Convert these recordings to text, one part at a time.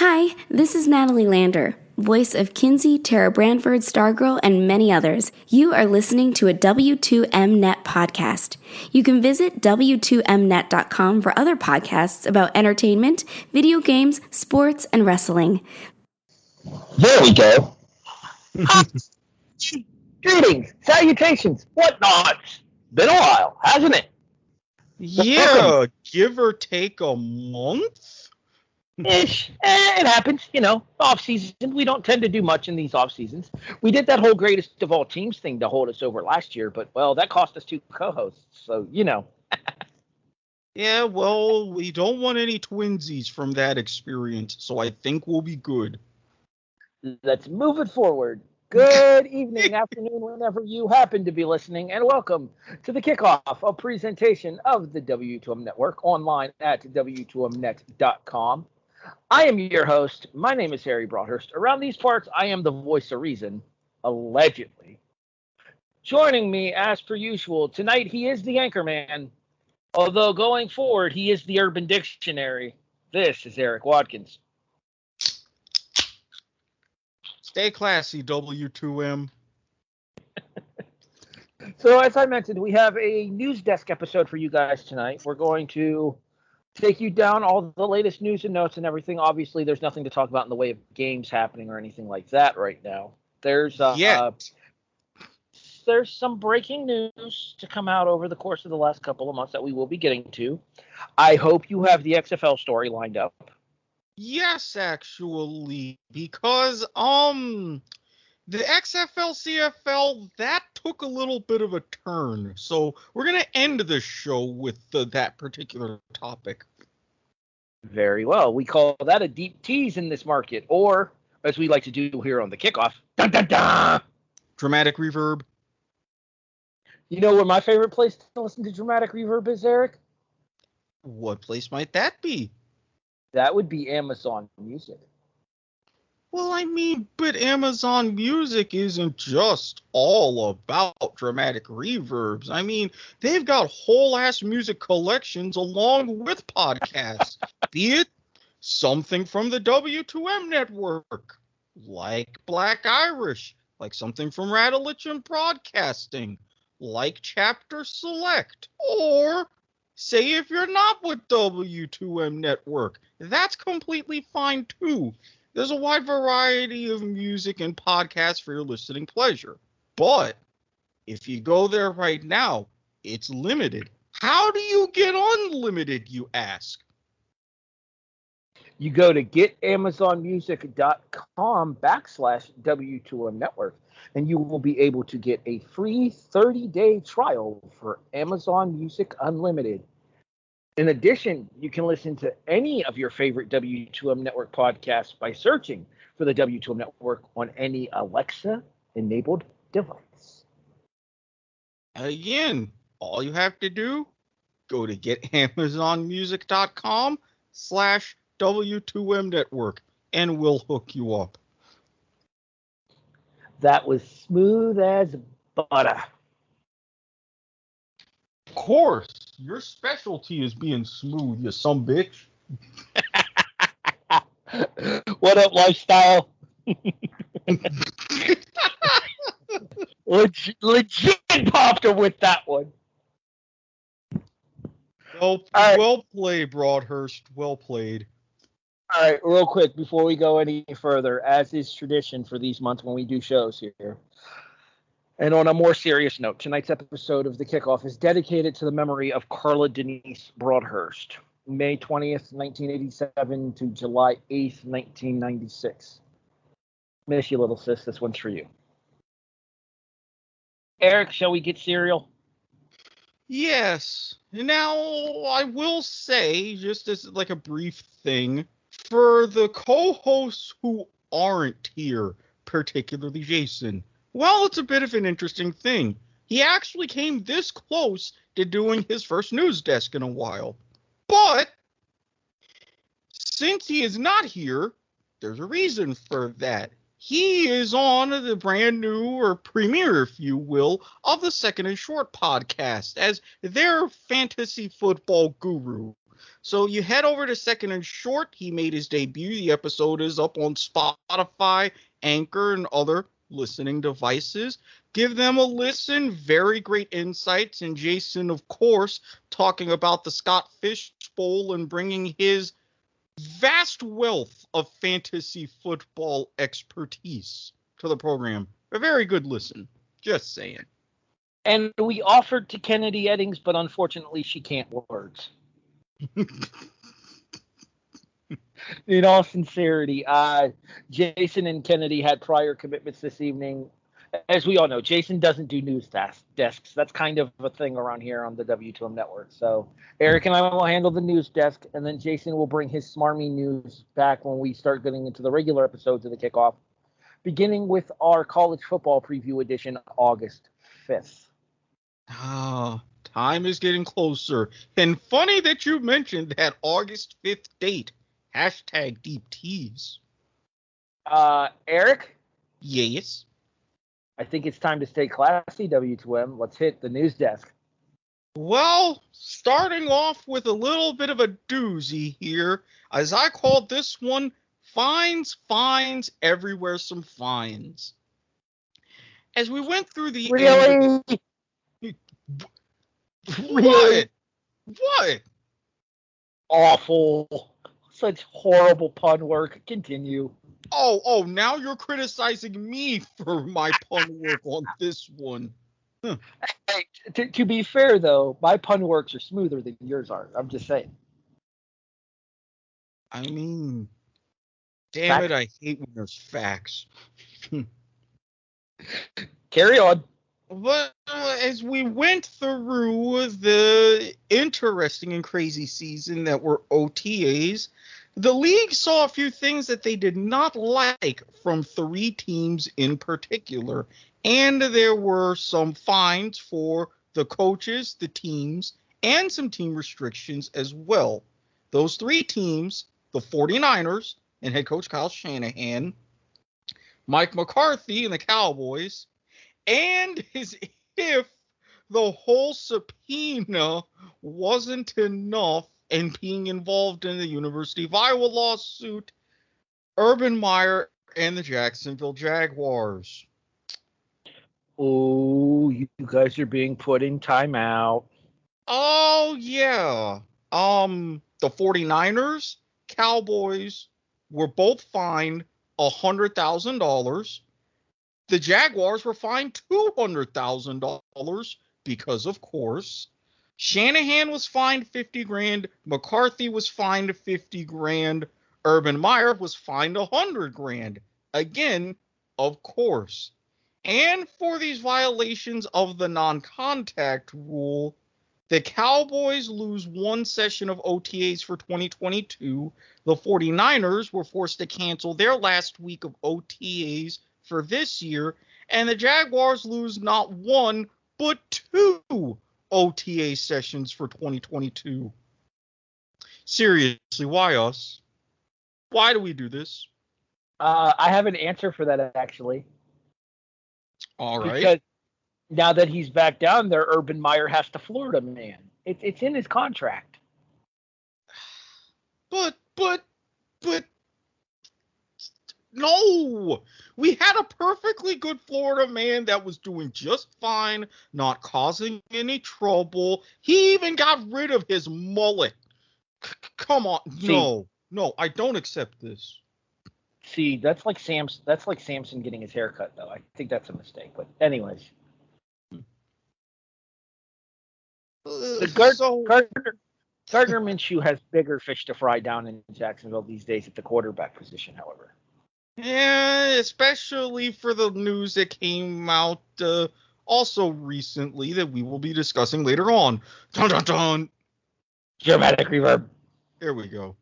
Hi, this is Natalie Lander, voice of Kinsey, Tara Branford, Stargirl, and many others. You are listening to a W2Mnet podcast. You can visit W2Mnet.com for other podcasts about entertainment, video games, sports, and wrestling. There we go. Greetings, salutations, whatnot. Been a while, hasn't it? Yeah, give or take a month? Ish. It happens, off season. We don't tend to do much in these off seasons. We did that whole greatest of all teams thing to hold us over last year, but well, that cost us 2 co-hosts, so Yeah, well, we don't want any twinsies from that experience, so I think we'll be good. Let's move it forward. Good evening, afternoon, whenever you happen to be listening, and welcome to the kickoff, a presentation of the W2M Network online at W2Mnet.com. I am your host. My name is Harry Broadhurst. Around these parts, I am the voice of reason, allegedly. Joining me, as per usual, tonight he is the anchorman, although going forward, he is the Urban Dictionary. This is Eric Watkins. Stay classy, W2M. So, as I mentioned, we have a Newsdesk episode for you guys tonight. We're going to take you down all the latest news and notes and everything. Obviously, there's nothing to talk about in the way of games happening or anything like that right now. There's some breaking news to come out over the course of the last couple of months that we will be getting to. I hope you have the XFL story lined up. Yes, actually, because, the XFL, CFL, that took a little bit of a turn. So we're going to end the show with that particular topic. Very well. We call that a deep tease in this market, or, as we like to do here on the kickoff, dun, dun, dun. Dramatic reverb. You know where my favorite place to listen to dramatic reverb is, Eric? What place might that be? That would be Amazon Music. Well, I mean, but Amazon Music isn't just all about dramatic reverbs. I mean, they've got whole-ass music collections along with podcasts. Be it something from the W2M network, like Black Irish, like something from Rattleitch Broadcasting, like Chapter Select, or say if you're not with W2M network, that's completely fine too. There's a wide variety of music and podcasts for your listening pleasure. But if you go there right now, it's limited. How do you get unlimited, you ask? You go to getamazonmusic.com/W2M network, and you will be able to get a free 30-day trial for Amazon Music Unlimited. In addition, you can listen to any of your favorite W2M Network podcasts by searching for the W2M Network on any Alexa-enabled device. Again, all you have to do, go to getamazonmusic.com/W2M network, and we'll hook you up. That was smooth as butter. Of course, your specialty is being smooth, you sumbitch. What up, lifestyle? Legit popped her with that one. Well played, Broadhurst. Well played. All right, real quick, before we go any further, as is tradition for these months when we do shows here, and on a more serious note, tonight's episode of The Kickoff is dedicated to the memory of Carla Denise Broadhurst, May 20th, 1987 to July 8th, 1996. Miss you, little sis. This one's for you. Eric, shall we get cereal? Yes. Now, I will say, just as like a brief thing, for the co-hosts who aren't here, particularly Jason, well, it's a bit of an interesting thing. He actually came this close to doing his first Newsdesk in a while. But since he is not here, there's a reason for that. He is on the brand new, or premiere, if you will, of the Second and Short podcast as their fantasy football guru. So you head over to Second and Short. He made his debut. The episode is up on Spotify, Anchor, and other listening devices. Give them a listen. Very great insights. And Jason, of course, talking about the Scott Fish Bowl and bringing his vast wealth of fantasy football expertise to the program. A very good listen. Just saying. And we offered to Keneddi Eddings, but unfortunately she can't words. In all sincerity, Jason and Keneddi had prior commitments this evening. As we all know, Jason doesn't do news desks. That's kind of a thing around here on the W2M network. So Erik and I will handle the news desk, and then Jason will bring his smarmy news back when we start getting into the regular episodes of the kickoff, beginning with our college football preview edition, August 5th. Time is getting closer. And funny that you mentioned that August 5th date. Hashtag deep tease. Erik? Yes? I think it's time to stay classy, W2M. Let's hit the news desk. Well, starting off with a little bit of a doozy here, as I called this one, fines, everywhere some fines. As we went through the... Really? What? What? Awful. Such horrible pun work. Continue. Oh, now you're criticizing me for my pun work on this one. Hey, to be fair, though, my pun works are smoother than yours are. I'm just saying. I mean, damn it, I hate when there's facts. Carry on. But as we went through the interesting and crazy season that were OTAs, the league saw a few things that they did not like from three teams in particular. And there were some fines for the coaches, the teams, and some team restrictions as well. Those three teams, the 49ers and head coach Kyle Shanahan, Mike McCarthy and the Cowboys, and as if the whole subpoena wasn't enough and being involved in the University of Iowa lawsuit, Urban Meyer and the Jacksonville Jaguars. Oh, you guys are being put in timeout. Oh, yeah. The 49ers, Cowboys were both fined $100,000. The Jaguars were fined $200,000 because, of course, Shanahan was fined $50,000, McCarthy was fined $50,000, Urban Meyer was fined $100,000. Again, of course. And for these violations of the non-contact rule, the Cowboys lose one session of OTAs for 2022. The 49ers were forced to cancel their last week of OTAs for this year, and the Jaguars lose not one, but two OTA sessions for 2022. Seriously, why us? Why do we do this? I have an answer for that, actually. All right. Because now that he's back down there, Urban Meyer has to Florida man. It's in his contract. But no, we had a perfectly good Florida man that was doing just fine, not causing any trouble. He even got rid of his mullet. Come on, no, I don't accept this. See, that's like Samson getting his hair cut, though. I think that's a mistake. But anyways, Gardner Minshew has bigger fish to fry down in Jacksonville these days at the quarterback position, however. Yeah, especially for the news that came out also recently that we will be discussing later on. Dun dun dun. Dramatic reverb. There we go.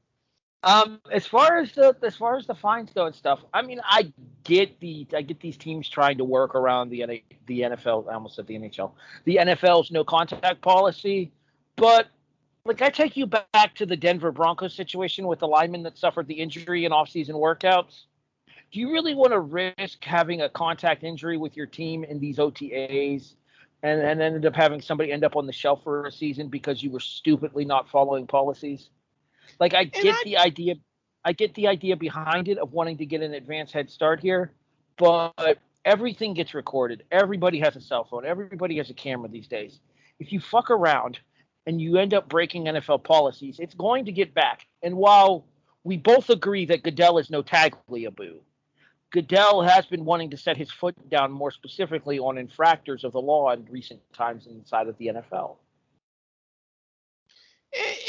As far as the fines go and stuff, I mean, I get these teams trying to work around the NFL. I almost said the NHL, the NFL's no contact policy, but like I take you back to the Denver Broncos situation with the lineman that suffered the injury in off-season workouts. Do you really want to risk having a contact injury with your team in these OTAs and ended up having somebody end up on the shelf for a season because you were stupidly not following policies? Like I get the idea behind it of wanting to get an advanced head start here, but everything gets recorded. Everybody has a cell phone. Everybody has a camera these days. If you fuck around and you end up breaking NFL policies, it's going to get back. And while we both agree that Goodell is no Tagliabue, Goodell has been wanting to set his foot down more specifically on infractors of the law in recent times inside of the NFL.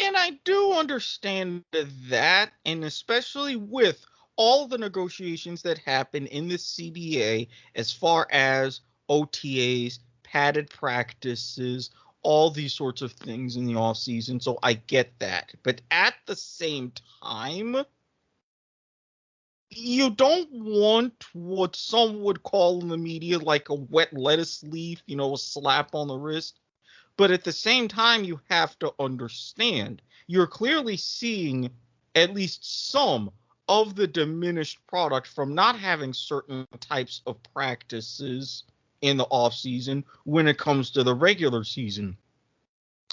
And I do understand that, and especially with all the negotiations that happen in the CBA as far as OTAs, padded practices, all these sorts of things in the offseason. So I get that. But at the same time, you don't want what some would call in the media like a wet lettuce leaf, a slap on the wrist. But at the same time, you have to understand, you're clearly seeing at least some of the diminished product from not having certain types of practices in the offseason when it comes to the regular season.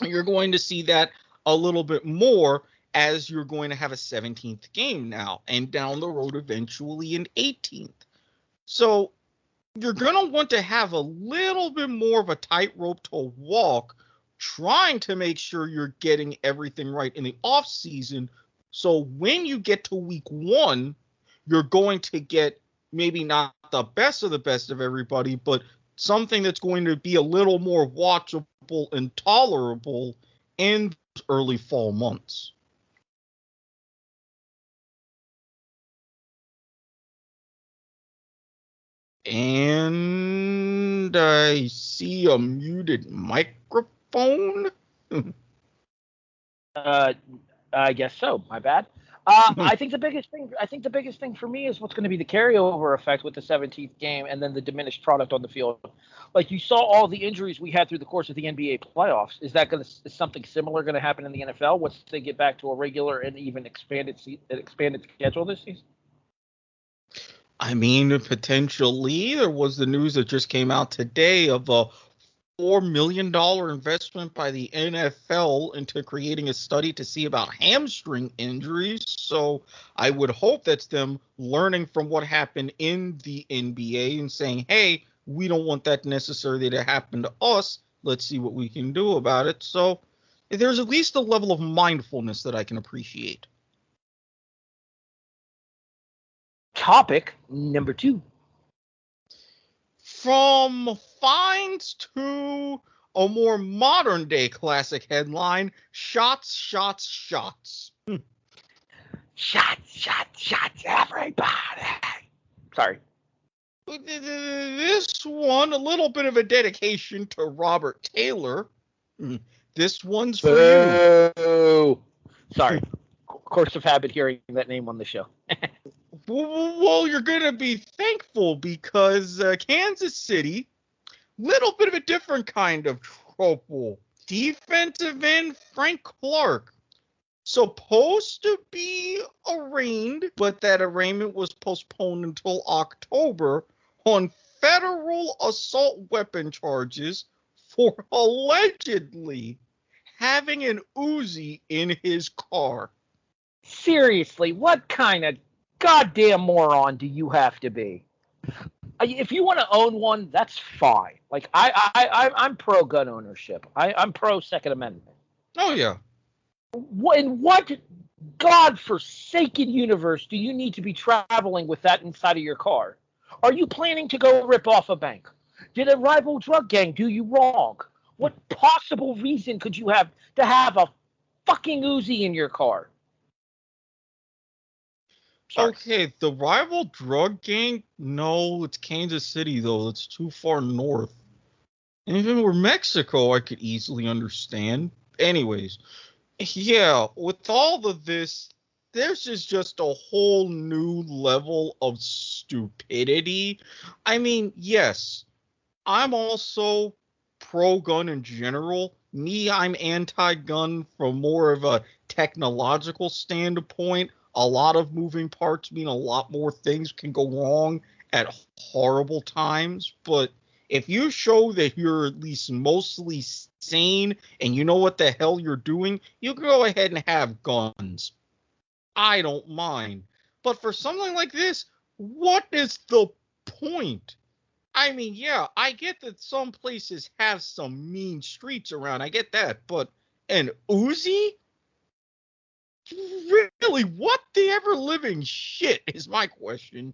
You're going to see that a little bit more as you're going to have a 17th game now, and down the road eventually an 18th. So you're going to want to have a little bit more of a tightrope to walk, trying to make sure you're getting everything right in the off season. So when you get to week 1, you're going to get maybe not the best of everybody, but something that's going to be a little more watchable and tolerable in those early fall months. And I see a muted microphone. I guess so. My bad. I think the biggest thing for me is what's going to be the carryover effect with the 17th game and then the diminished product on the field. Like you saw all the injuries we had through the course of the NBA playoffs. Is something similar going to happen in the NFL once they get back to a regular and even expanded schedule this season? I mean, potentially. There was the news that just came out today of a $4 million investment by the NFL into creating a study to see about hamstring injuries. So I would hope that's them learning from what happened in the NBA and saying, hey, we don't want that necessarily to happen to us. Let's see what we can do about it. So there's at least a level of mindfulness that I can appreciate. Topic number 2. From fines to a more modern day classic headline, shots, shots, shots. Shots, everybody. Sorry. This one, a little bit of a dedication to Robert Taylor. This one's for you. Sorry. Course of habit hearing that name on the show. Well, you're going to be thankful because Kansas City, little bit of a different kind of trouble. Defensive end Frank Clark, supposed to be arraigned, but that arraignment was postponed until October on federal assault weapon charges for allegedly having an Uzi in his car. Seriously, what kind of goddamn moron do you have to be? If you want to own one, that's fine. Like I'm pro gun ownership. I'm pro Second Amendment. Oh yeah. In what godforsaken universe do you need to be traveling with that inside of your car? Are you planning to go rip off a bank? Did a rival drug gang do you wrong? What possible reason could you have to have a fucking Uzi in your car? Sorry. Okay, the rival drug gang? No, it's Kansas City, though. It's too far north. And if it were Mexico, I could easily understand. Anyways, yeah, with all of this, there's just a whole new level of stupidity. I mean, yes, I'm also pro-gun in general. I'm anti-gun from more of a technological standpoint. A lot of moving parts mean a lot more things can go wrong at horrible times. But If you show that you're at least mostly sane and you know what the hell you're doing, you can go ahead and have guns. I don't mind. But for something like this, what is the point? I mean, yeah, I get that some places have some mean streets around. I get that. But an Uzi? Really? What the ever living shit is my question.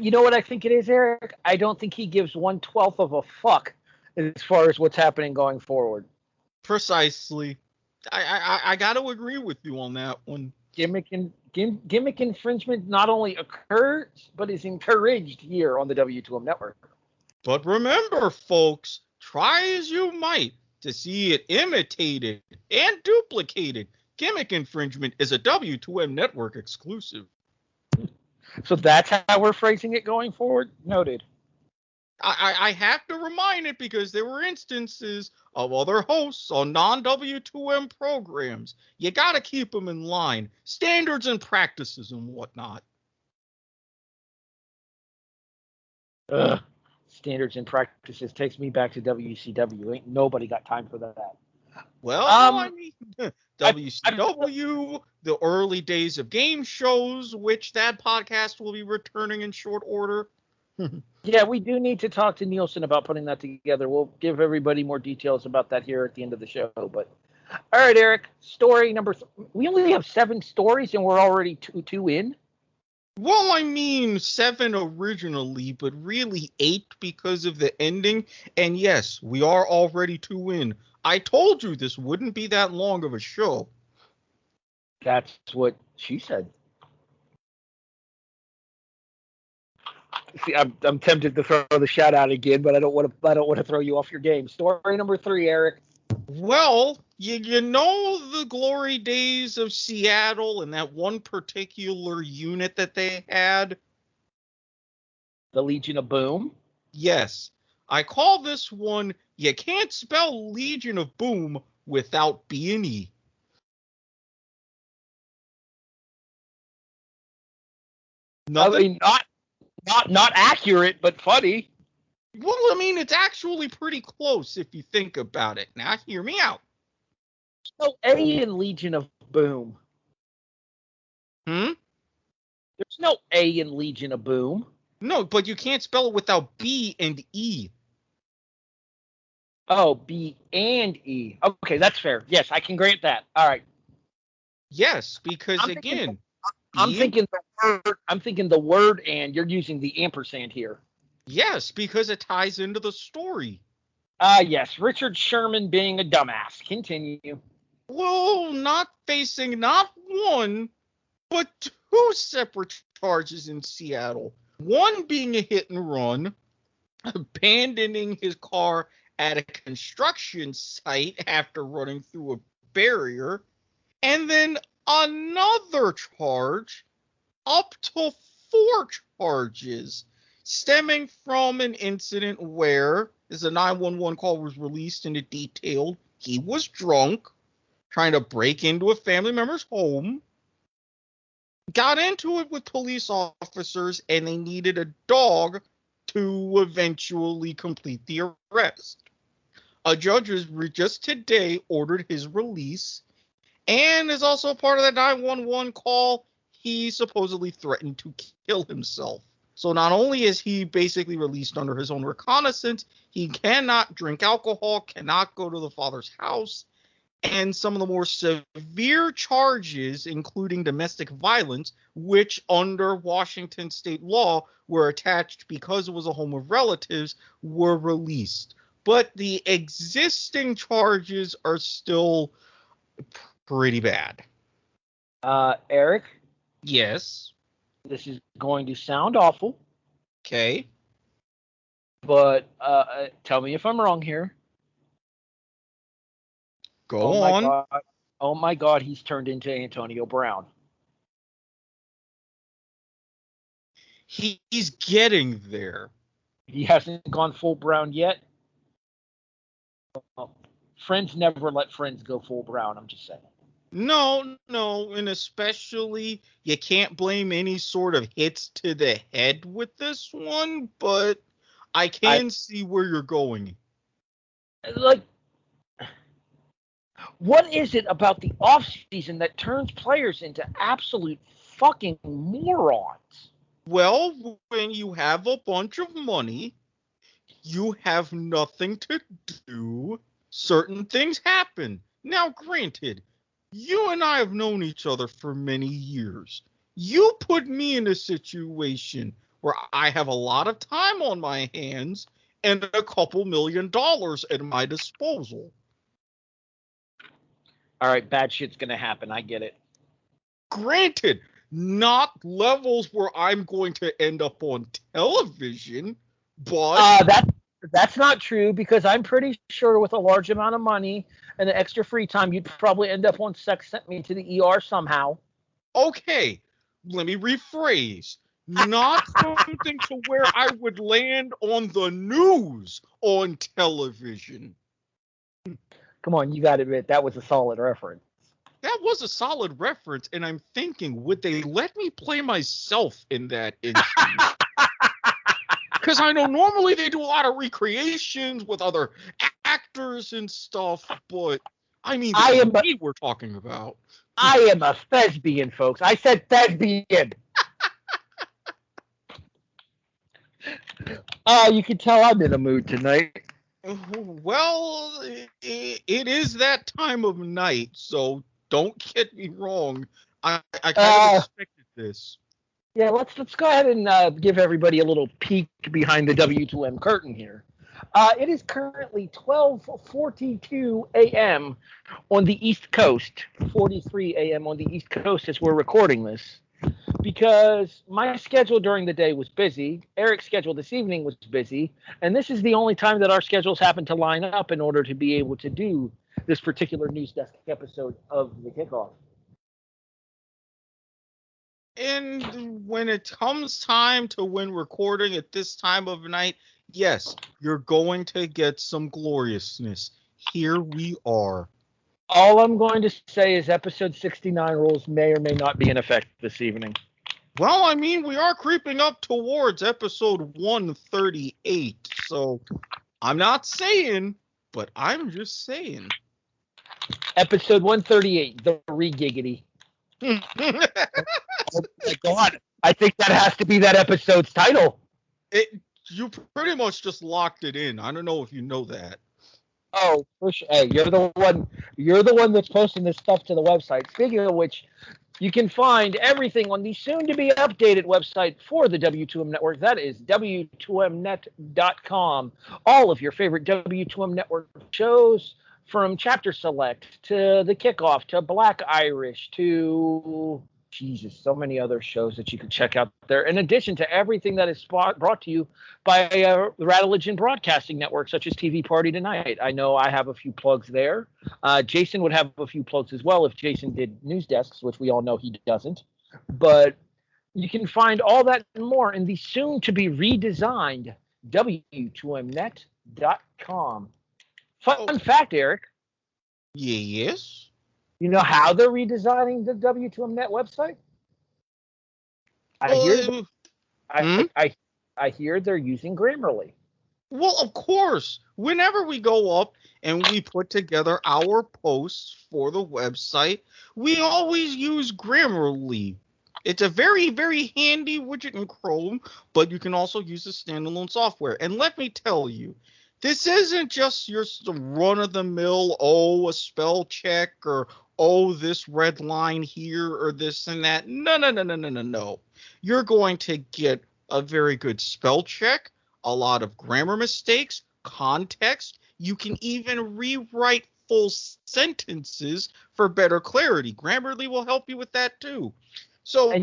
You know what I think it is, Eric? I don't think he gives 1/12 of a fuck as far as what's happening going forward. Precisely. I got to agree with you on that one. Gimmick infringement not only occurs, but is encouraged here on the W2M network. But remember, folks, try as you might to see it imitated and duplicated. Gimmick infringement is a W2M network exclusive. So that's how we're phrasing it going forward? Noted. I have to remind it because there were instances of other hosts on non-W2M programs. You got to keep them in line. Standards and practices and whatnot. Ugh. Standards and practices takes me back to WCW. Ain't nobody got time for that. Well, I mean, WCW, the early days of game shows, which that podcast will be returning in short order. Yeah, we do need to talk to Nielsen about putting that together. We'll give everybody more details about that here at the end of the show. But all right, Eric, story number. We only have 7 stories, and we're already two in. Well, I mean 7 originally, but really 8 because of the ending. And yes, we are already 2 in. I told you this wouldn't be that long of a show. That's what she said. See, I'm tempted to throw the shout out again, but I don't want to throw you off your game. Story number 3, Eric. Well, you know the glory days of Seattle and that one particular unit that they had? The Legion of Boom? Yes. I call this one, you can't spell Legion of Boom without B&E. Nothing? I mean, not accurate, but funny. Well, I mean, it's actually pretty close if you think about it. Now, hear me out. There's no A in Legion of Boom. There's no A in Legion of Boom. No, but you can't spell it without B and E. Oh, B and E. Okay, that's fair. Yes, I can grant that. All right. Yes, because I'm thinking the word and you're using the ampersand here. Yes, because it ties into the story. Yes, Richard Sherman being a dumbass. Continue. Well, not facing not 1, but 2 separate charges in Seattle. One being a hit and run, abandoning his car at a construction site after running through a barrier, and then another charge, up to 4 charges, stemming from an incident where, as a 911 call was released and it detailed, he was drunk, trying to break into a family member's home, got into it with police officers, and they needed a dog to eventually complete the arrest. A judge has just today ordered his release, and is also part of that 911 call, he supposedly threatened to kill himself. So not only is he basically released under his own reconnaissance, he cannot drink alcohol, cannot go to the father's house, and some of the more severe charges, including domestic violence, which under Washington state law were attached because it was a home of relatives, were released. But the existing charges are still pretty bad. Eric? Yes? This is going to sound awful. Okay. But tell me if I'm wrong here. Go on. Oh my God, he's turned into Antonio Brown. He's getting there. He hasn't gone full Brown yet. Well, friends never let friends go full Brown, I'm just saying. No, and especially you can't blame any sort of hits to the head with this one, but I I can see where you're going. like. What is it about the off season that turns players into absolute fucking morons? Well, when you have a bunch of money, you have nothing to do, certain things happen. Now, granted, you and I have known each other for many years. You put me in a situation where I have a lot of time on my hands and a couple $1,000,000 at my disposal. All right, bad shit's gonna happen. I get it. Granted, not levels where I'm going to end up on television, but That's not true because I'm pretty sure with a large amount of money and the extra free time, you'd probably end up on Sex Sent Me to the ER somehow. okay, let me rephrase. Not something to where I would land on the news on television. Come on, you got to admit that was a solid reference. That was a solid reference, and I'm thinking, would they let me play myself in that instance? Because I know normally they do a lot of recreations with other actors and stuff, but I mean, we're talking about. I am a thespian, folks. I said thespian. You can tell I'm in a mood tonight. Well, it is that time of night, so don't get me wrong. I kind of expected this. Yeah, let's go ahead and give everybody a little peek behind the W2M curtain here. It is currently 12:42 a.m. on the East Coast, 43 a.m. on the East Coast as we're recording this. Because my schedule during the day was busy, Eric's schedule this evening was busy, and this is the only time that our schedules happen to line up in order to be able to do this particular Newsdesk episode of the Kickoff. And when it comes time to when recording at this time of night, yes, you're going to get some gloriousness. Here we are. All I'm going to say is episode 69 rules may or may not be in effect this evening. Well, I mean, we are creeping up towards episode 138, so I'm not saying, but I'm just saying. Episode 138, the re-giggity. Oh my God. I think that has to be that episode's title. You pretty much just locked it in. I don't know if you know that. Oh, for sure. Hey, you're the one that's posting this stuff to the website. Speaking of which, you can find everything on the soon-to-be updated website for the W2M Network. That is W2Mnet.com. All of your favorite W2M Network shows, from Chapter Select to The Kickoff to Black Irish to so many other shows that you can check out there. In addition to everything that is brought to you by the Rattlegion Broadcasting Network, such as TV Party Tonight. I know I have a few plugs there. Jason would have a few plugs as well if Jason did news desks, which we all know he doesn't. But you can find all that and more in the soon-to-be redesigned W2Mnet.com. Fun fact, Eric. Yes? You know how they're redesigning the W2Mnet website? I hear they're using Grammarly. Well, of course. Whenever we go up and we put together our posts for the website, we always use Grammarly. It's a very, very handy widget in Chrome, but you can also use the standalone software. And let me tell you, this isn't just your run-of-the-mill, a spell check, or, this red line here, or this and that. No. You're going to get a very good spell check, a lot of grammar mistakes, context. You can even rewrite full sentences for better clarity. Grammarly will help you with that too. So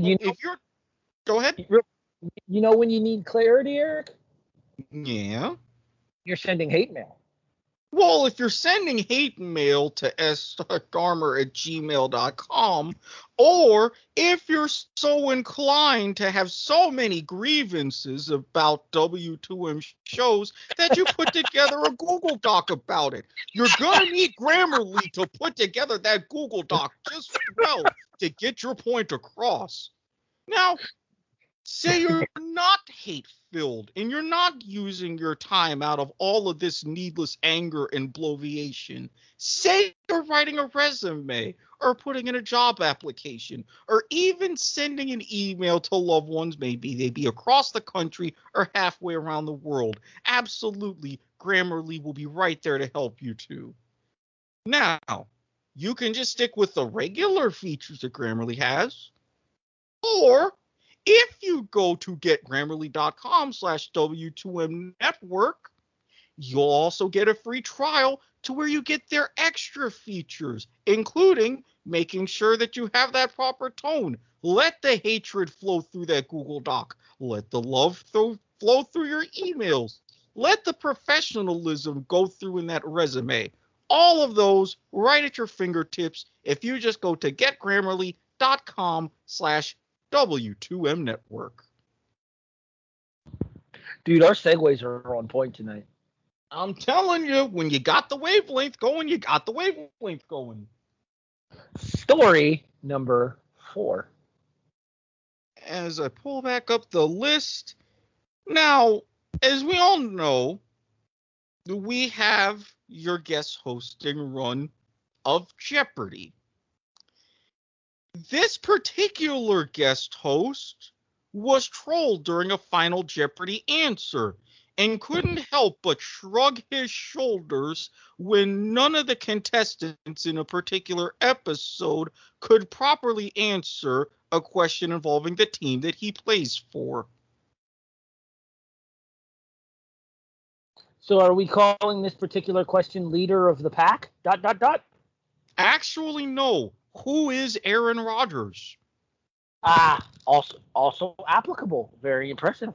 go ahead. You know when you need clarity, Eric? Yeah. You're sending hate mail. Well, if you're sending hate mail to s.garmer@gmail.com, or if you're so inclined to have so many grievances about W2M shows that you put together a Google Doc about it, you're going to need Grammarly to put together that Google Doc just well to get your point across. Now, say you're not hate-filled and you're not using your time out of all of this needless anger and bloviation. Say you're writing a resume or putting in a job application or even sending an email to loved ones, maybe they be across the country or halfway around the world. Absolutely, Grammarly will be right there to help you too. Now, you can just stick with the regular features that Grammarly has, or if you go to getgrammarly.com/W2M network, you'll also get a free trial to where you get their extra features, including making sure that you have that proper tone. Let the hatred flow through that Google Doc. Let the love flow through your emails. Let the professionalism go through in that resume. All of those right at your fingertips if you just go to getgrammarly.com/W2M network. Dude, our segues are on point tonight. I'm telling you, when you got the wavelength going, you got the wavelength going. Story number 4. As I pull back up the list, now, as we all know, we have your guest hosting run of Jeopardy! This particular guest host was trolled during a Final Jeopardy answer and couldn't help but shrug his shoulders when none of the contestants in a particular episode could properly answer a question involving the team that he plays for. So are we calling this particular question leader of the pack? ... Actually, no. Who is Aaron Rodgers? Also applicable. Very impressive.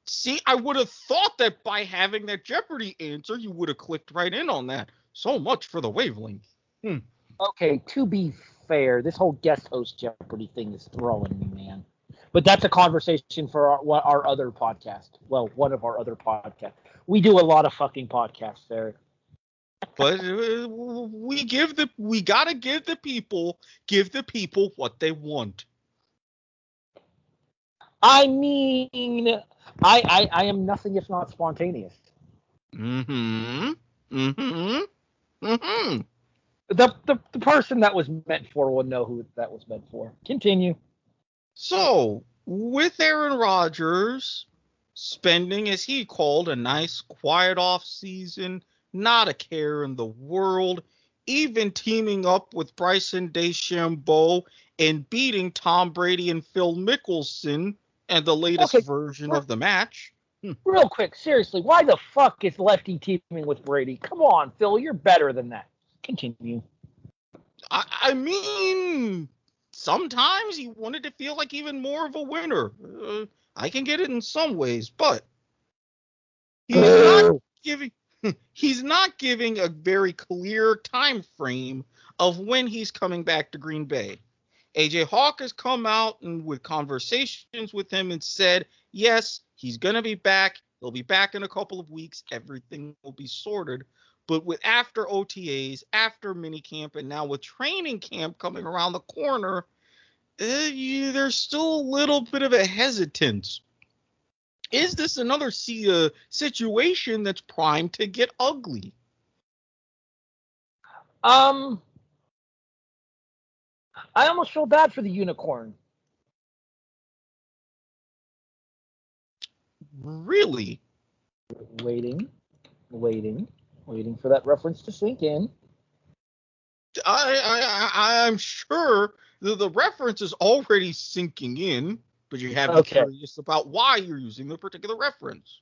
See, I would have thought that by having that Jeopardy answer, you would have clicked right in on that. So much for the wavelength. Okay, to be fair, this whole guest host Jeopardy thing is throwing me, man. But that's a conversation for our other podcast. Well, one of our other podcasts. We do a lot of fucking podcasts there. But we gotta give the people what they want. I mean, I am nothing if not spontaneous. The The person that was meant for will know who that was meant for. Continue. So, with Aaron Rodgers spending, as he called, a nice quiet off season, not a care in the world, even teaming up with Bryson DeChambeau and beating Tom Brady and Phil Mickelson and the latest version of the match. Real quick, seriously, why the fuck is Lefty teaming with Brady? Come on, Phil, you're better than that. Continue. I mean, sometimes he wanted to feel like even more of a winner. I can get it in some ways, but he's not giving a very clear time frame of when he's coming back to Green Bay. AJ Hawk has come out and with conversations with him and said, yes, he's going to be back. He'll be back in a couple of weeks. Everything will be sorted. But with after OTAs, after minicamp, and now with training camp coming around the corner, there's still a little bit of a hesitance. Is this another situation that's primed to get ugly? I almost feel bad for the unicorn. Really? Waiting for that reference to sink in. I'm sure the reference is already sinking in, but you have to be curious about why you're using the particular reference.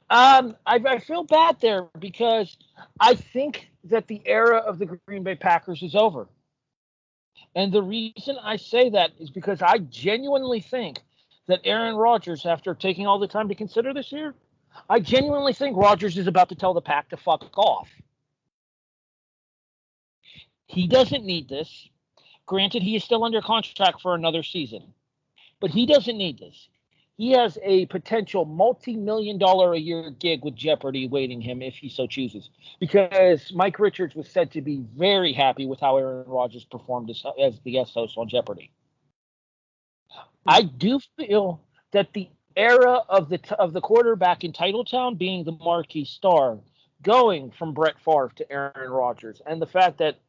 I feel bad there because I think that the era of the Green Bay Packers is over. And the reason I say that is because I genuinely think that Aaron Rodgers, after taking all the time to consider this year, I genuinely think Rodgers is about to tell the pack to fuck off. He doesn't need this. Granted, he is still under contract for another season, but he doesn't need this. He has a potential multi-million-dollar a year gig with Jeopardy waiting him if he so chooses. Because Mike Richards was said to be very happy with how Aaron Rodgers performed as the guest host on Jeopardy. I do feel that the era of the quarterback in Titletown being the marquee star, going from Brett Favre to Aaron Rodgers, and the fact that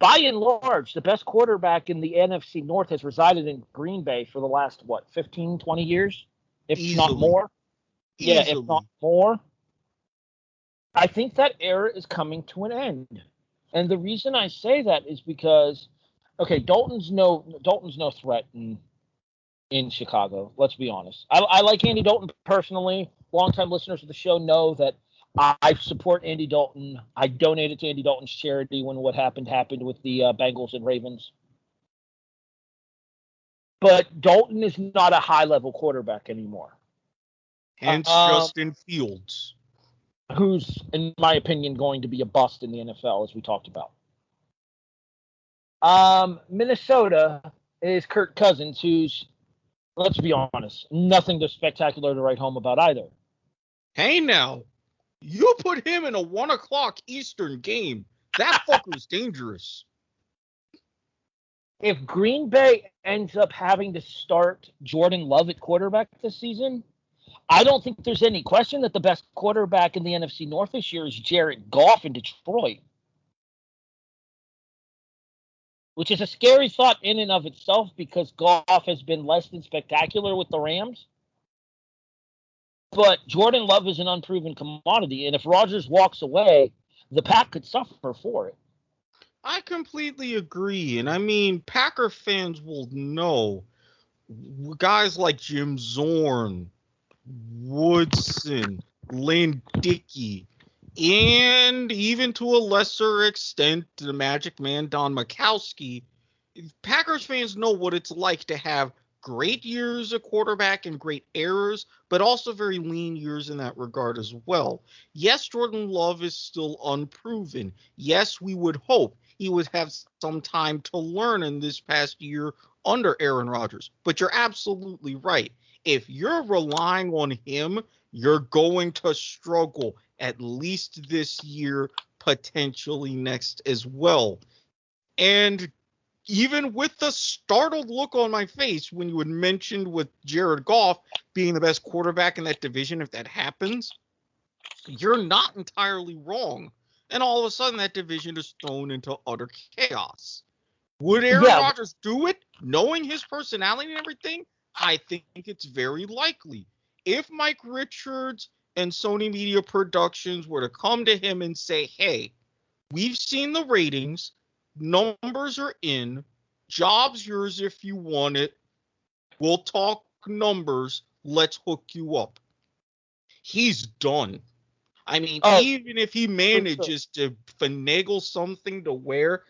by and large, the best quarterback in the NFC North has resided in Green Bay for the last, 15, 20 years? If not more. Yeah, if not more. I think that era is coming to an end. And the reason I say that is because, okay, Dalton's no threat in Chicago. Let's be honest. I like Andy Dalton personally. Longtime listeners of the show know that I support Andy Dalton. I donated to Andy Dalton's charity when what happened with the Bengals and Ravens. But Dalton is not a high-level quarterback anymore. Hence Justin Fields. Who's, in my opinion, going to be a bust in the NFL, as we talked about. Minnesota is Kirk Cousins, who's, let's be honest, nothing spectacular to write home about either. Hey now, you put him in a 1 o'clock Eastern game. That fucker's dangerous. If Green Bay ends up having to start Jordan Love at quarterback this season, I don't think there's any question that the best quarterback in the NFC North this year is Jared Goff in Detroit. Which is a scary thought in and of itself because Goff has been less than spectacular with the Rams. But Jordan Love is an unproven commodity, and if Rodgers walks away, the Pack could suffer for it. I completely agree, and I mean, Packer fans will know guys like Jim Zorn, Woodson, Lynn Dickey, and even to a lesser extent, the Magic Man Don Majkowski. Packers fans know what it's like to have great years at quarterback and great errors, but also very lean years in that regard as well. Yes, Jordan Love is still unproven. Yes, we would hope he would have some time to learn in this past year under Aaron Rodgers. But you're absolutely right. If you're relying on him, you're going to struggle at least this year, potentially next as well. And even with the startled look on my face when you had mentioned with Jared Goff being the best quarterback in that division, if that happens, you're not entirely wrong. And all of a sudden, that division is thrown into utter chaos. Would Aaron Rodgers do it, knowing his personality and everything? I think it's very likely. If Mike Richards and Sony Media Productions were to come to him and say, hey, we've seen the ratings, numbers are in, job's yours if you want it, we'll talk numbers, let's hook you up. He's done. I mean, even if he manages to finagle something to where,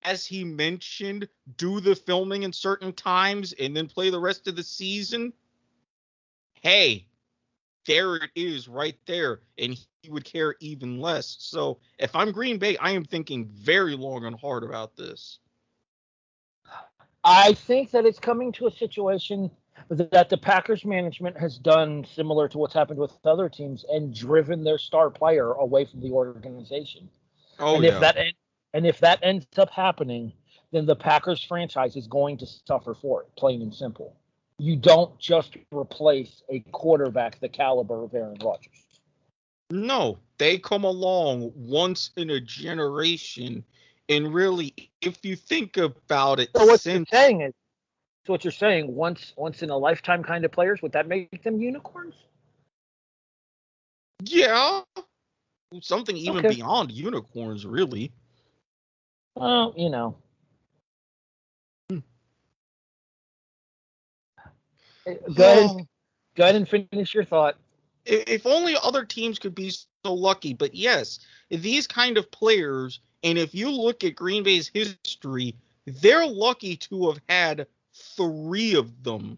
as he mentioned, do the filming in certain times and then play the rest of the season, hey, there it is right there, and he would care even less. So if I'm Green Bay, I am thinking very long and hard about this. I think that it's coming to a situation that the Packers management has done similar to what's happened with other teams and driven their star player away from the organization. If that ends up happening, then the Packers franchise is going to suffer for it, plain and simple. You don't just replace a quarterback the caliber of Aaron Rodgers. No, they come along once in a generation. And really, if you think about it, so what you're saying, once in a lifetime kind of players, would that make them unicorns? Yeah, something even beyond unicorns, really. Well, Go ahead and finish your thought. If only other teams could be so lucky. But yes, these kind of players, and if you look at Green Bay's history, they're lucky to have had 3 of them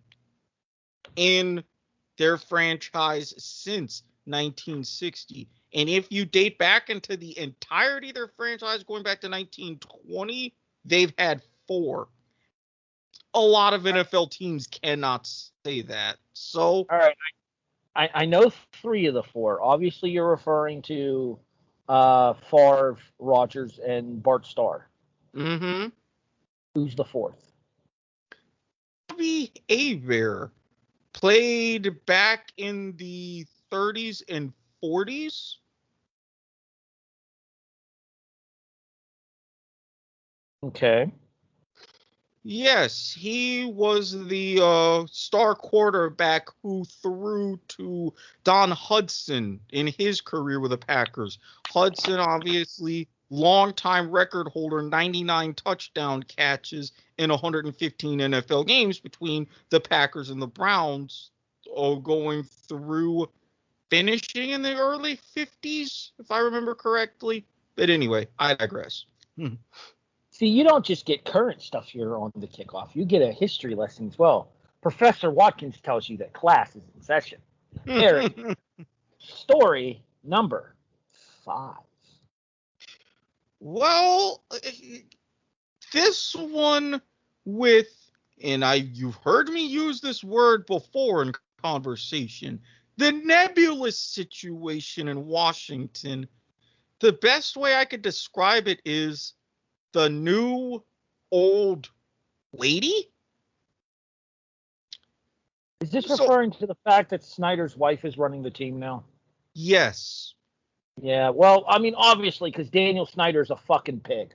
in their franchise since 1960. And if you date back into the entirety of their franchise, going back to 1920, they've had 4. A lot of NFL teams cannot say that. So, all right, I know 3 of the 4. Obviously, you're referring to Favre, Rodgers, and Bart Starr. mm-hmm. Who's the 4th? Bobby Abear played back in the 30s and 40s. Okay. Yes, he was the star quarterback who threw to Don Hudson in his career with the Packers. Hudson, obviously, longtime record holder, 99 touchdown catches in 115 NFL games between the Packers and the Browns, going through finishing in the early 50s, if I remember correctly. But anyway, I digress. See, you don't just get current stuff here on the kickoff. You get a history lesson as well. Professor Watkins tells you that class is in session. Eric, story number 5. Well, this one you've heard me use this word before in conversation, the nebulous situation in Washington. The best way I could describe it is the new old lady. Is this referring to the fact that Snyder's wife is running the team now? Yes. Yeah, well, I mean, obviously, because Daniel Snyder's a fucking pig.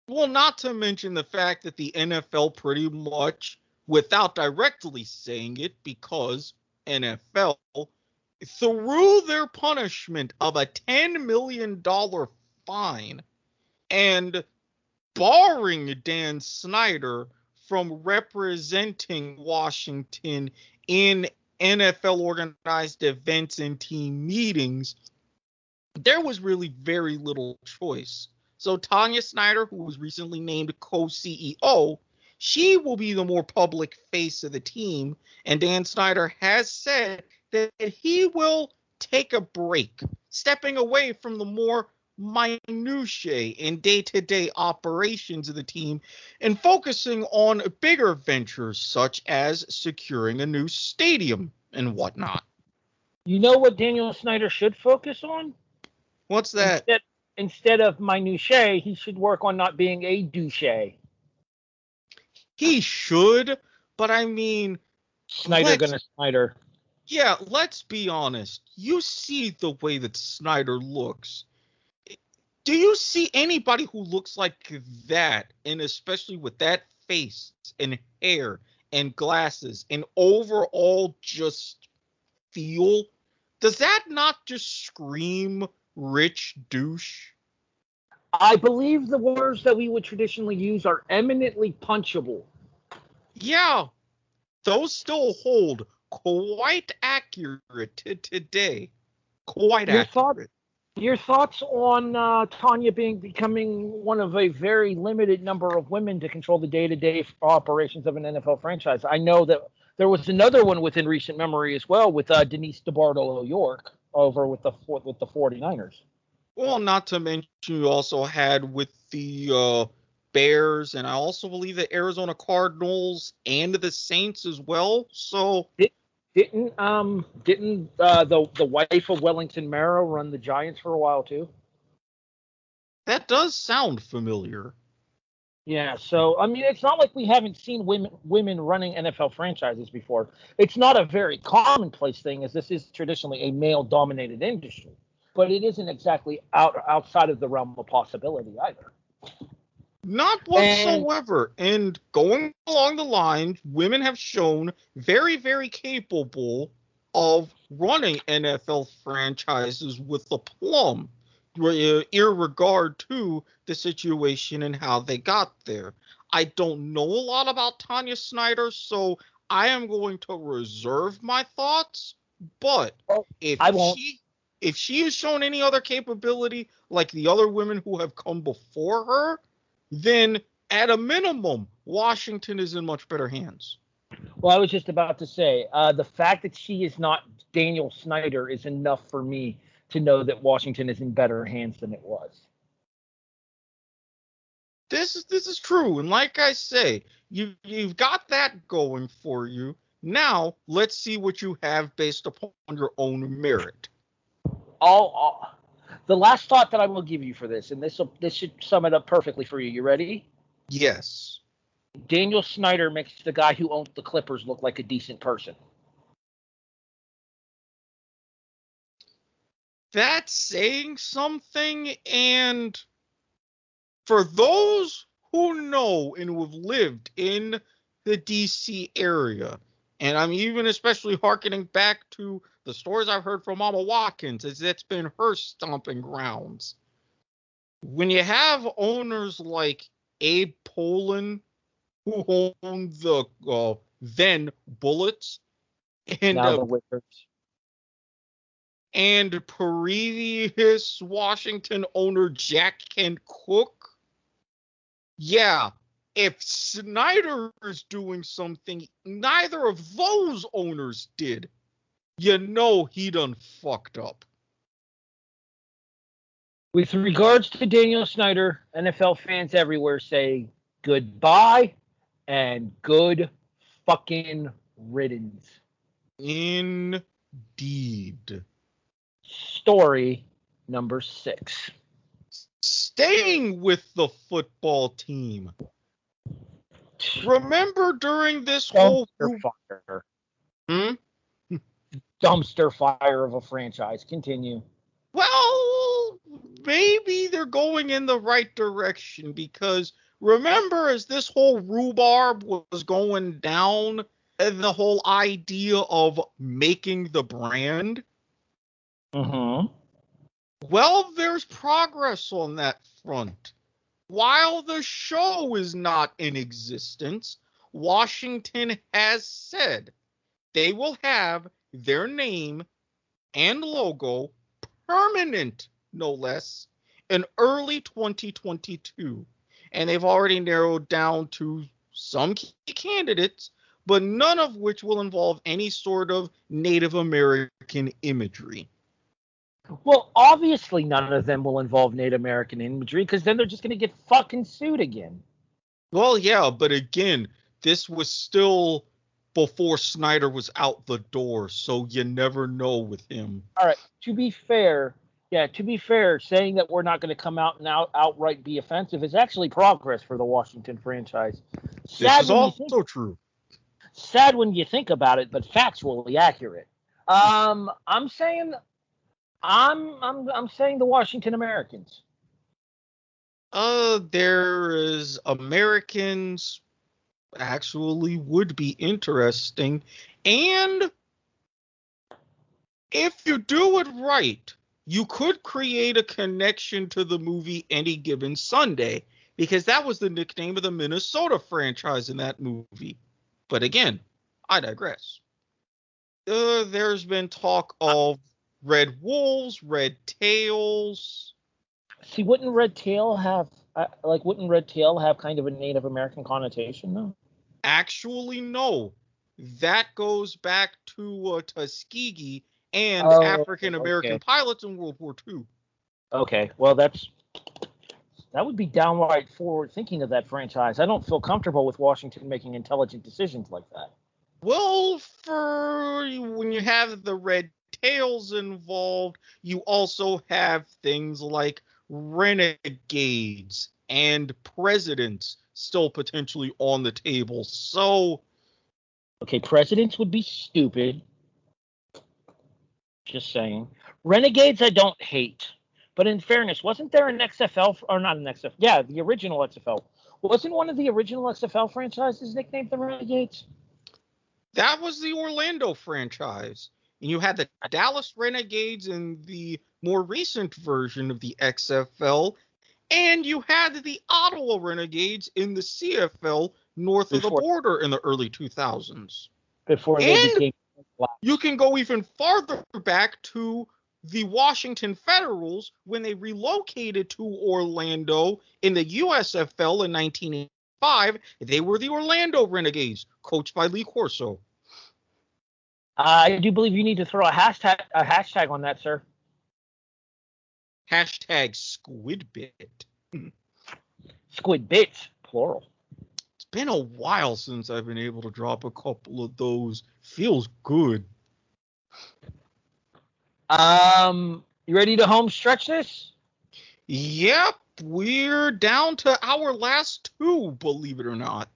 Well, not to mention the fact that the NFL pretty much, without directly saying it, because NFL, through their punishment of a $10 million fine and barring Dan Snyder from representing Washington in NFL organized events and team meetings, there was really very little choice. So Tanya Snyder, who was recently named co-CEO, she will be the more public face of the team, and Dan Snyder has said that he will take a break, stepping away from the more minutiae in day-to-day operations of the team and focusing on bigger ventures such as securing a new stadium and whatnot. You know what Daniel Snyder should focus on? What's that? Instead of minutiae, he should work on not being a douche. He should, but I mean, Snyder. Yeah, let's be honest. You see the way that Snyder looks. Do you see anybody who looks like that, and especially with that face and hair and glasses and overall just feel? Does that not just scream rich douche? I believe the words that we would traditionally use are eminently punchable. Yeah, those still hold quite accurate today. Quite accurate. Your thoughts on Tanya becoming one of a very limited number of women to control the day-to-day operations of an NFL franchise? I know that there was another one within recent memory as well with Denise DeBartolo York over with the 49ers. Well, not to mention you also had with the Bears, and I also believe the Arizona Cardinals and the Saints as well. So didn't the wife of Wellington Mara run the Giants for a while too? That does sound familiar. Yeah, so I mean, it's not like we haven't seen women running NFL franchises before. It's not a very commonplace thing, as this is traditionally a male-dominated industry. But it isn't exactly outside of the realm of possibility either. Not whatsoever. And going along the lines, women have shown very, very capable of running NFL franchises with aplomb, irregard to the situation and how they got there. I don't know a lot about Tanya Snyder, so I am going to reserve my thoughts. But if she has shown any other capability like the other women who have come before her, then at a minimum, Washington is in much better hands. Well, I was just about to say, the fact that she is not Daniel Snyder is enough for me to know that Washington is in better hands than it was. This is true, and like I say, you've got that going for you. Now let's see what you have based upon your own merit. The last thought that I will give you for this, and this should sum it up perfectly for you. You ready? Yes. Daniel Snyder makes the guy who owns the Clippers look like a decent person. That's saying something, and for those who know and who have lived in the DC area, and I'm even especially hearkening back to the stories I've heard from Mama Watkins, as it's been her stomping grounds. When you have owners like Abe Pollin, who owned the then Bullets, and Now the Wizards. And previous Washington owner Jack Kent Cook. Yeah, if Snyder is doing something neither of those owners did, you know he done fucked up. With regards to Daniel Snyder, NFL fans everywhere say goodbye and good fucking riddance. Indeed. Story number 6. Staying with the football team. Remember during this whole fire. Dumpster fire of a franchise. Continue. Well, maybe they're going in the right direction, because remember, as this whole rhubarb was going down, and the whole idea of making the brand, well, there's progress on that front. While the show is not in existence, Washington has said they will have their name and logo permanent, no less, in early 2022. And they've already narrowed down to some key candidates, but none of which will involve any sort of Native American imagery. Well, obviously none of them will involve Native American imagery, because then they're just going to get fucking sued again. Well, yeah, but again, this was still before Snyder was out the door, so you never know with him. All right, to be fair, saying that we're not going to come out and outright be offensive is actually progress for the Washington franchise. This is also true. Sad when you think about it, but factually accurate. I'm saying the Washington Americans. There is Americans actually would be interesting. And if you do it right, you could create a connection to the movie Any Given Sunday, because that was the nickname of the Minnesota franchise in that movie. But again, I digress. There's been talk of Red Wolves, Red Tails. See, wouldn't Red Tail have kind of a Native American connotation, though? Actually, no. That goes back to Tuskegee and African American pilots in World War II. Okay, well, that would be downright forward thinking of that franchise. I don't feel comfortable with Washington making intelligent decisions like that. Well, for when you have the Red Tails involved, you also have things like renegades and presidents still potentially on the table. So, okay, presidents would be stupid. Just saying. Renegades I don't hate. But in fairness, wasn't there an XFL, or not an XFL? Yeah, the original XFL. Wasn't one of the original XFL franchises nicknamed the Renegades? That was the Orlando franchise. And you had the Dallas Renegades in the more recent version of the XFL. And you had the Ottawa Renegades in the CFL north of the border in the early 2000s. Before they became black. You can go even farther back to the Washington Federals when they relocated to Orlando in the USFL in 1985. They were the Orlando Renegades, coached by Lee Corso. I do believe you need to throw a hashtag on that, sir. Hashtag squidbit. Squid bits, plural. It's been a while since I've been able to drop a couple of those. Feels good. You ready to home stretch this? Yep, we're down to our last two, believe it or not.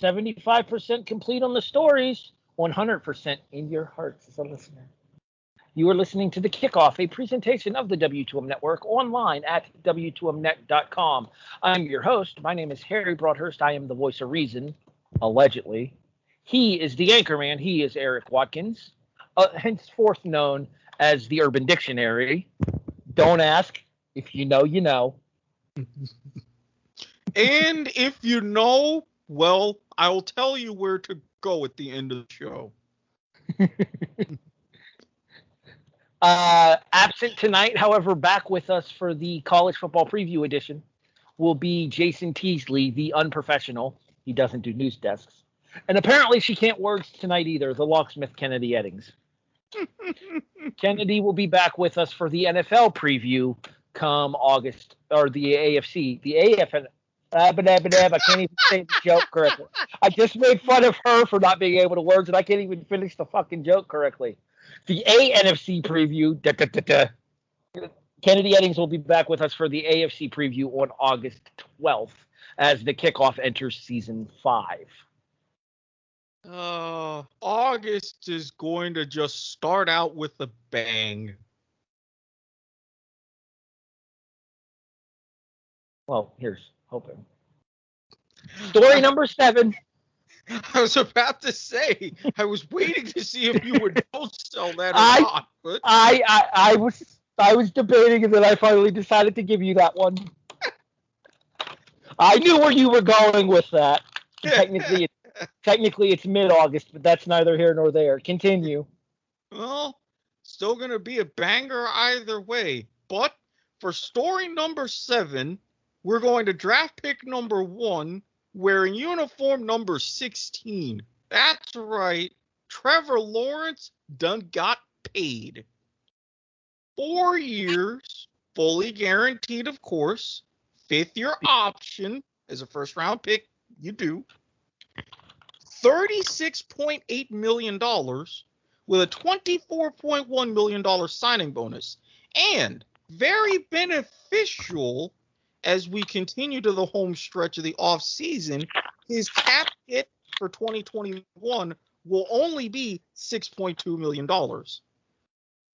75% complete on the stories, 100% in your hearts as a listener. You are listening to The Kickoff, a presentation of the W2M Network online at W2Mnet.com. I'm your host. My name is Harry Broadhurst. I am the voice of reason, allegedly. He is the anchorman. He is Eric Watkins, henceforth known as the Urban Dictionary. Don't ask. If you know, you know. And if you know, well, I'll tell you where to go at the end of the show. Absent tonight, however, back with us for the college football preview edition will be Jason Teasley, the unprofessional. He doesn't do news desks. And apparently she can't work tonight either, the locksmith Keneddi Eddings. Keneddi will be back with us for the NFL preview come August, or the AFC. The AFN. I can't even say the joke correctly. I just made fun of her for not being able to words, and I can't even finish the fucking joke correctly. The ANFC preview. Keneddi Eddings will be back with us for the AFC preview on August 12th as the kickoff enters season 5. August is going to just start out with a bang. Well, here's hoping. Story number 7. I was about to say, I was waiting to see if you would both sell that or not. But I was debating, and then I finally decided to give you that one. I knew where you were going with that. Technically, it's mid-August, but that's neither here nor there. Continue. Well, still going to be a banger either way. But for story number 7, we're going to draft pick number 1, wearing uniform number 16. That's right. Trevor Lawrence done got paid. 4 years, fully guaranteed, of course. 5th-year option as a first-round pick. You do. $36.8 million with a $24.1 million signing bonus. And very beneficial as we continue to the home stretch of the offseason, his cap hit for 2021 will only be $6.2 million.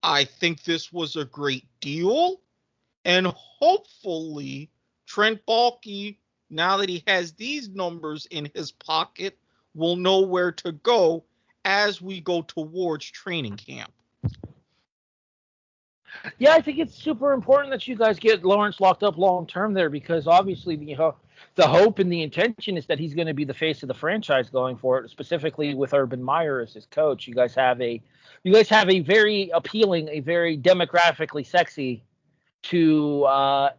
I think this was a great deal, and hopefully Trent Baalke, now that he has these numbers in his pocket, will know where to go as we go towards training camp. Yeah, I think it's super important that you guys get Lawrence locked up long term there, because obviously the hope and the intention is that he's going to be the face of the franchise going forward, specifically with Urban Meyer as his coach. You guys have a very appealing, a very demographically sexy to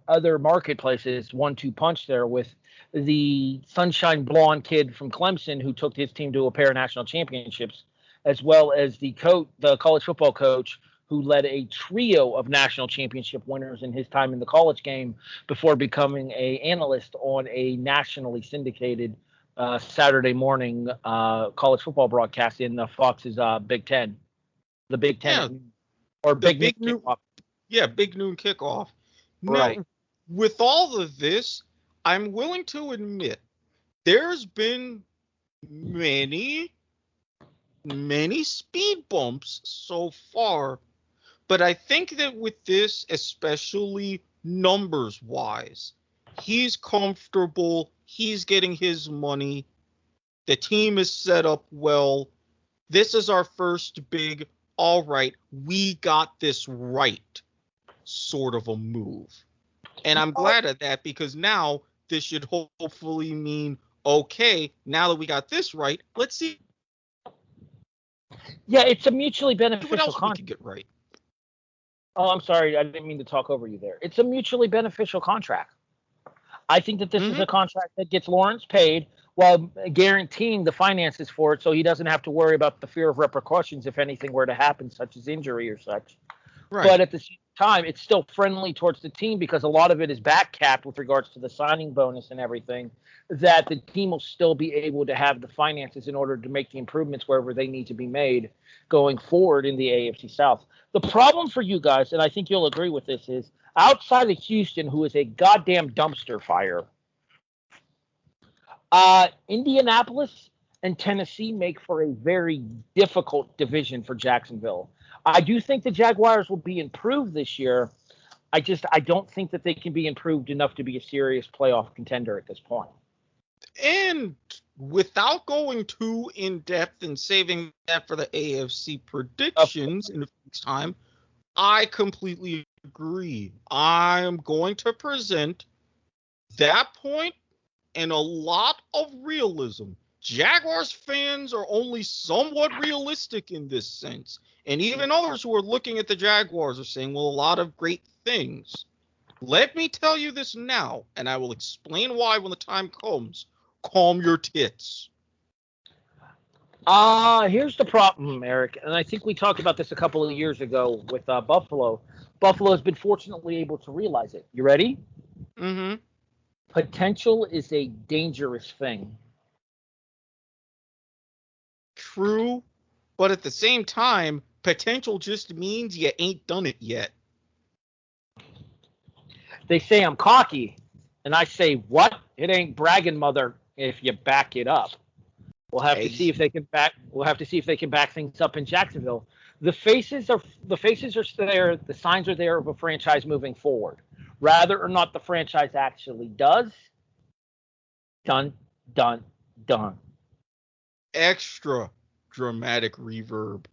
other marketplaces 1-2 punch there with the sunshine blonde kid from Clemson who took his team to a pair of national championships, as well as the college football coach who led a trio of national championship winners in his time in the college game before becoming an analyst on a nationally syndicated Saturday morning college football broadcast in Fox's Big Ten. The Big Ten. Yeah, or Big Noon Kickoff. Yeah, Big Noon Kickoff. Right. Now, with all of this, I'm willing to admit there's been many speed bumps so far. But I think that with this, especially numbers-wise, he's comfortable. He's getting his money. The team is set up well. This is our first big, all right, we got this right sort of a move. And I'm glad of that, because now this should hopefully mean, okay, now that we got this right, let's see. Yeah, it's a mutually beneficial what else contract. We can get right. Oh, I'm sorry. I didn't mean to talk over you there. It's a mutually beneficial contract. I think that this is a contract that gets Lawrence paid while guaranteeing the finances for it, so he doesn't have to worry about the fear of repercussions if anything were to happen, such as injury or such. Right. But at the same time, it's still friendly towards the team because a lot of it is back capped with regards to the signing bonus and everything, that the team will still be able to have the finances in order to make the improvements wherever they need to be made going forward in the AFC South. The problem for you guys, and I think you'll agree with this, is outside of Houston, who is a goddamn dumpster fire, Indianapolis and Tennessee make for a very difficult division for Jacksonville. I do think the Jaguars will be improved this year. I don't think that they can be improved enough to be a serious playoff contender at this point. And without going too in depth and saving that for the AFC predictions in a few weeks' time, I completely agree. I'm going to present that point and a lot of realism. Jaguars fans are only somewhat realistic in this sense. And even others who are looking at the Jaguars are saying, well, a lot of great things. Let me tell you this now, and I will explain why when the time comes. Calm your tits. Here's the problem, Eric, and I think we talked about this a couple of years ago with Buffalo. Buffalo has been fortunately able to realize it. You ready? Mm-hmm. Potential is a dangerous thing. True, but at the same time, potential just means you ain't done it yet. They say I'm cocky, and I say, what? It ain't bragging, mother, if you back it up. We'll have to see if they can back. We'll have to see if they can back things up in Jacksonville. The faces are there. The signs are there of a franchise moving forward. Whether or not the franchise actually does, done. Extra dramatic reverb.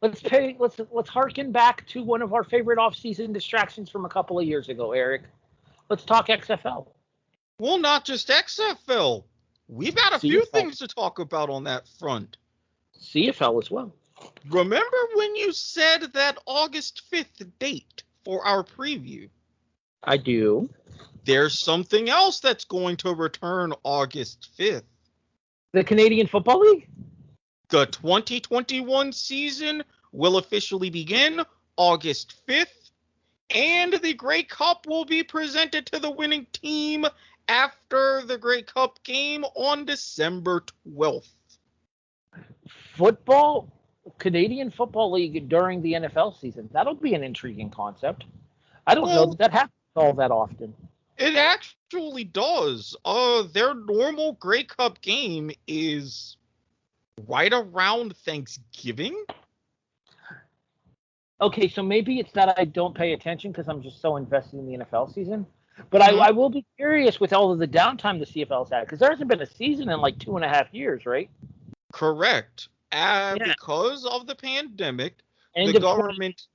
Let's harken back to one of our favorite off-season distractions from a couple of years ago, Eric. Let's talk XFL. Well, not just XFL. We've got a few things to talk about on that front. CFL as well. Remember when you said that August 5th date for our preview? I do. There's something else that's going to return August 5th. The Canadian Football League? The 2021 season will officially begin August 5th, and the Grey Cup will be presented to the winning team after the Grey Cup game on December 12th. Canadian Football League during the NFL season. That'll be an intriguing concept. I don't know that happens all that often. It actually does. Their normal Grey Cup game is right around Thanksgiving. Okay, so maybe it's that I don't pay attention because I'm just so invested in the NFL season. But I will be curious with all of the downtime the CFL's had, because there hasn't been a season in like 2.5 years, right? Correct. Because of the pandemic, the government...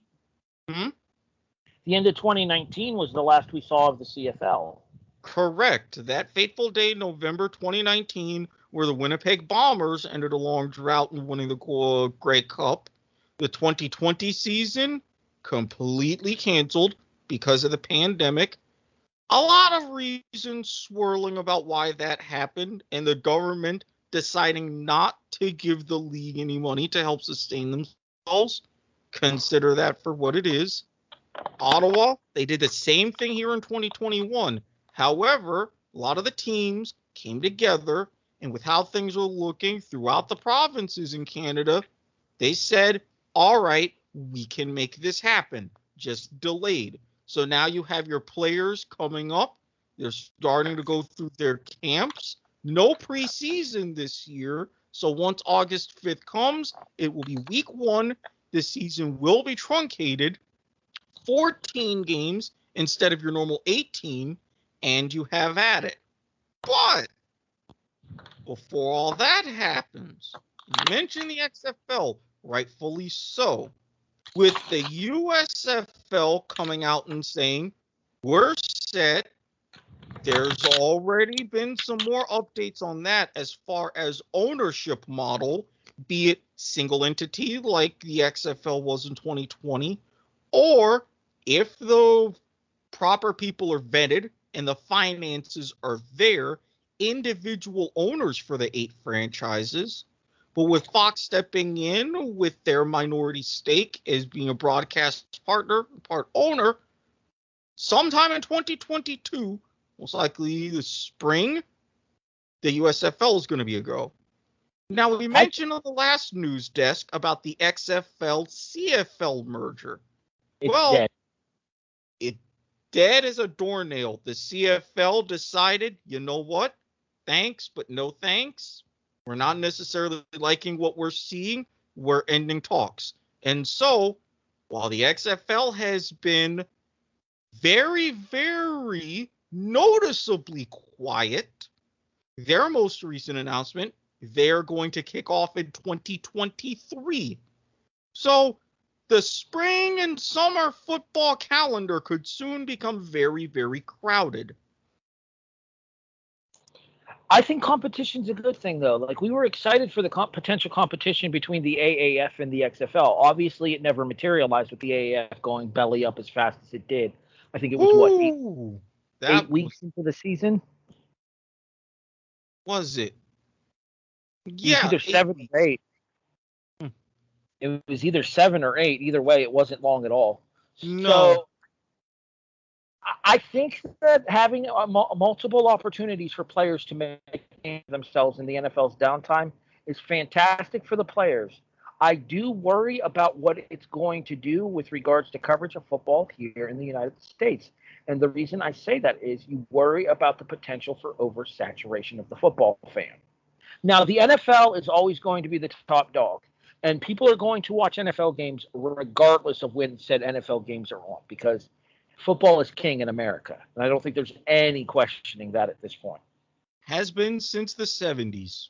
The end of 2019 was the last we saw of the CFL. Correct. That fateful day, November 2019, where the Winnipeg Bombers ended a long drought in winning the Grey Cup. The 2020 season completely canceled because of the pandemic. A lot of reasons swirling about why that happened, and the government deciding not to give the league any money to help sustain themselves. Consider that for what it is. Ottawa, they did the same thing here in 2021. However, a lot of the teams came together, and with how things are looking throughout the provinces in Canada, they said, all right, we can make this happen, just delayed. So now you have your players coming up. They're starting to go through their camps. No preseason this year. So once August 5th comes, it will be week 1. The season will be truncated. 14 games instead of your normal 18, and you have at it. But before all that happens, you mentioned the XFL, rightfully so, with the USFL coming out and saying, we're set. There's already been some more updates on that as far as ownership model, be it single entity like the XFL was in 2020, or if the proper people are vetted and the finances are there, individual owners for the 8 franchises. But with Fox stepping in with their minority stake as being a broadcast partner, part owner, sometime in 2022, most likely the spring, the USFL is going to be a go. Now, we mentioned on the last news desk about the XFL-CFL merger. It's dead. It's dead as a doornail. The CFL decided, you know what? Thanks, but no thanks. We're not necessarily liking what we're seeing. We're ending talks. And so, while the XFL has been very, very noticeably quiet, their most recent announcement, they're going to kick off in 2023. So, the spring and summer football calendar could soon become very, very crowded. I think competition's a good thing, though. Like, we were excited for the potential competition between the AAF and the XFL. Obviously, it never materialized with the AAF going belly up as fast as it did. I think it was, eight weeks into the season? Was it? Yeah, either 7 or 8. It was either 7 or 8. Either way, it wasn't long at all. No. So I think that having multiple opportunities for players to make themselves in the NFL's downtime is fantastic for the players. I do worry about what it's going to do with regards to coverage of football here in the United States. And the reason I say that is you worry about the potential for oversaturation of the football fan. Now, the NFL is always going to be the top dog, and people are going to watch NFL games regardless of when said NFL games are on, because football is king in America. And I don't think there's any questioning that at this point. Has been since the 70s.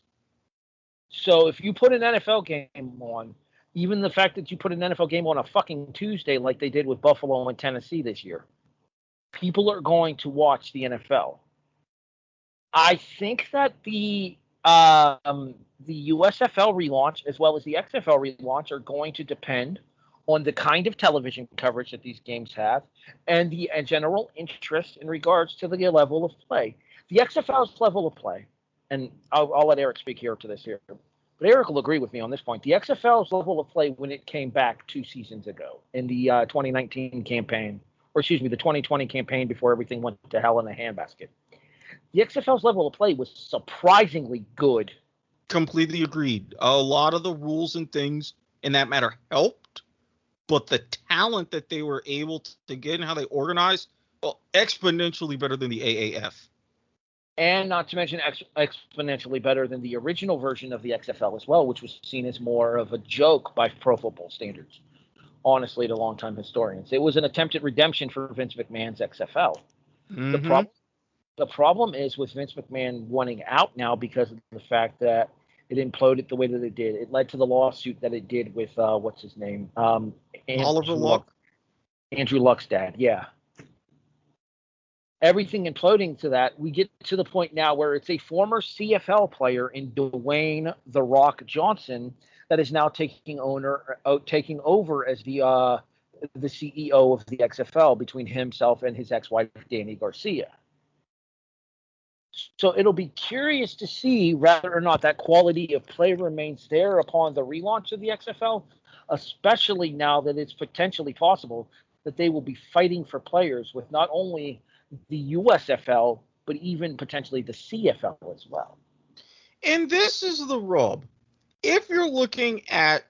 So if you put an NFL game on, even the fact that you put an NFL game on a fucking Tuesday like they did with Buffalo and Tennessee this year, people are going to watch the NFL. I think that the USFL relaunch as well as the XFL relaunch are going to depend on the kind of television coverage that these games have and the general interest in regards to the level of play. The XFL's level of play, and I'll let Eric speak here to this here, but Eric will agree with me on this point. The XFL's level of play when it came back 2 seasons ago in the 2019 campaign, or excuse me, the 2020 campaign before everything went to hell in a handbasket. The XFL's level of play was surprisingly good. Completely agreed. A lot of the rules and things in that matter helped, but the talent that they were able to get and how they organized, well, exponentially better than the AAF. And not to mention exponentially better than the original version of the XFL as well, which was seen as more of a joke by pro football standards, honestly, to longtime historians. It was an attempted redemption for Vince McMahon's XFL. Mm-hmm. The problem is with Vince McMahon wanting out now because of the fact that it imploded the way that it did. It led to the lawsuit that it did with, what's his name? Oliver Luck? Andrew Luck's dad, yeah. Everything imploding to that, we get to the point now where it's a former CFL player in Dwayne "The Rock" Johnson that is now taking over as the CEO of the XFL between himself and his ex-wife, Danny Garcia. So it'll be curious to see whether or not that quality of play remains there upon the relaunch of the XFL, especially now that it's potentially possible that they will be fighting for players with not only the USFL, but even potentially the CFL as well. And this is the rub. If you're looking at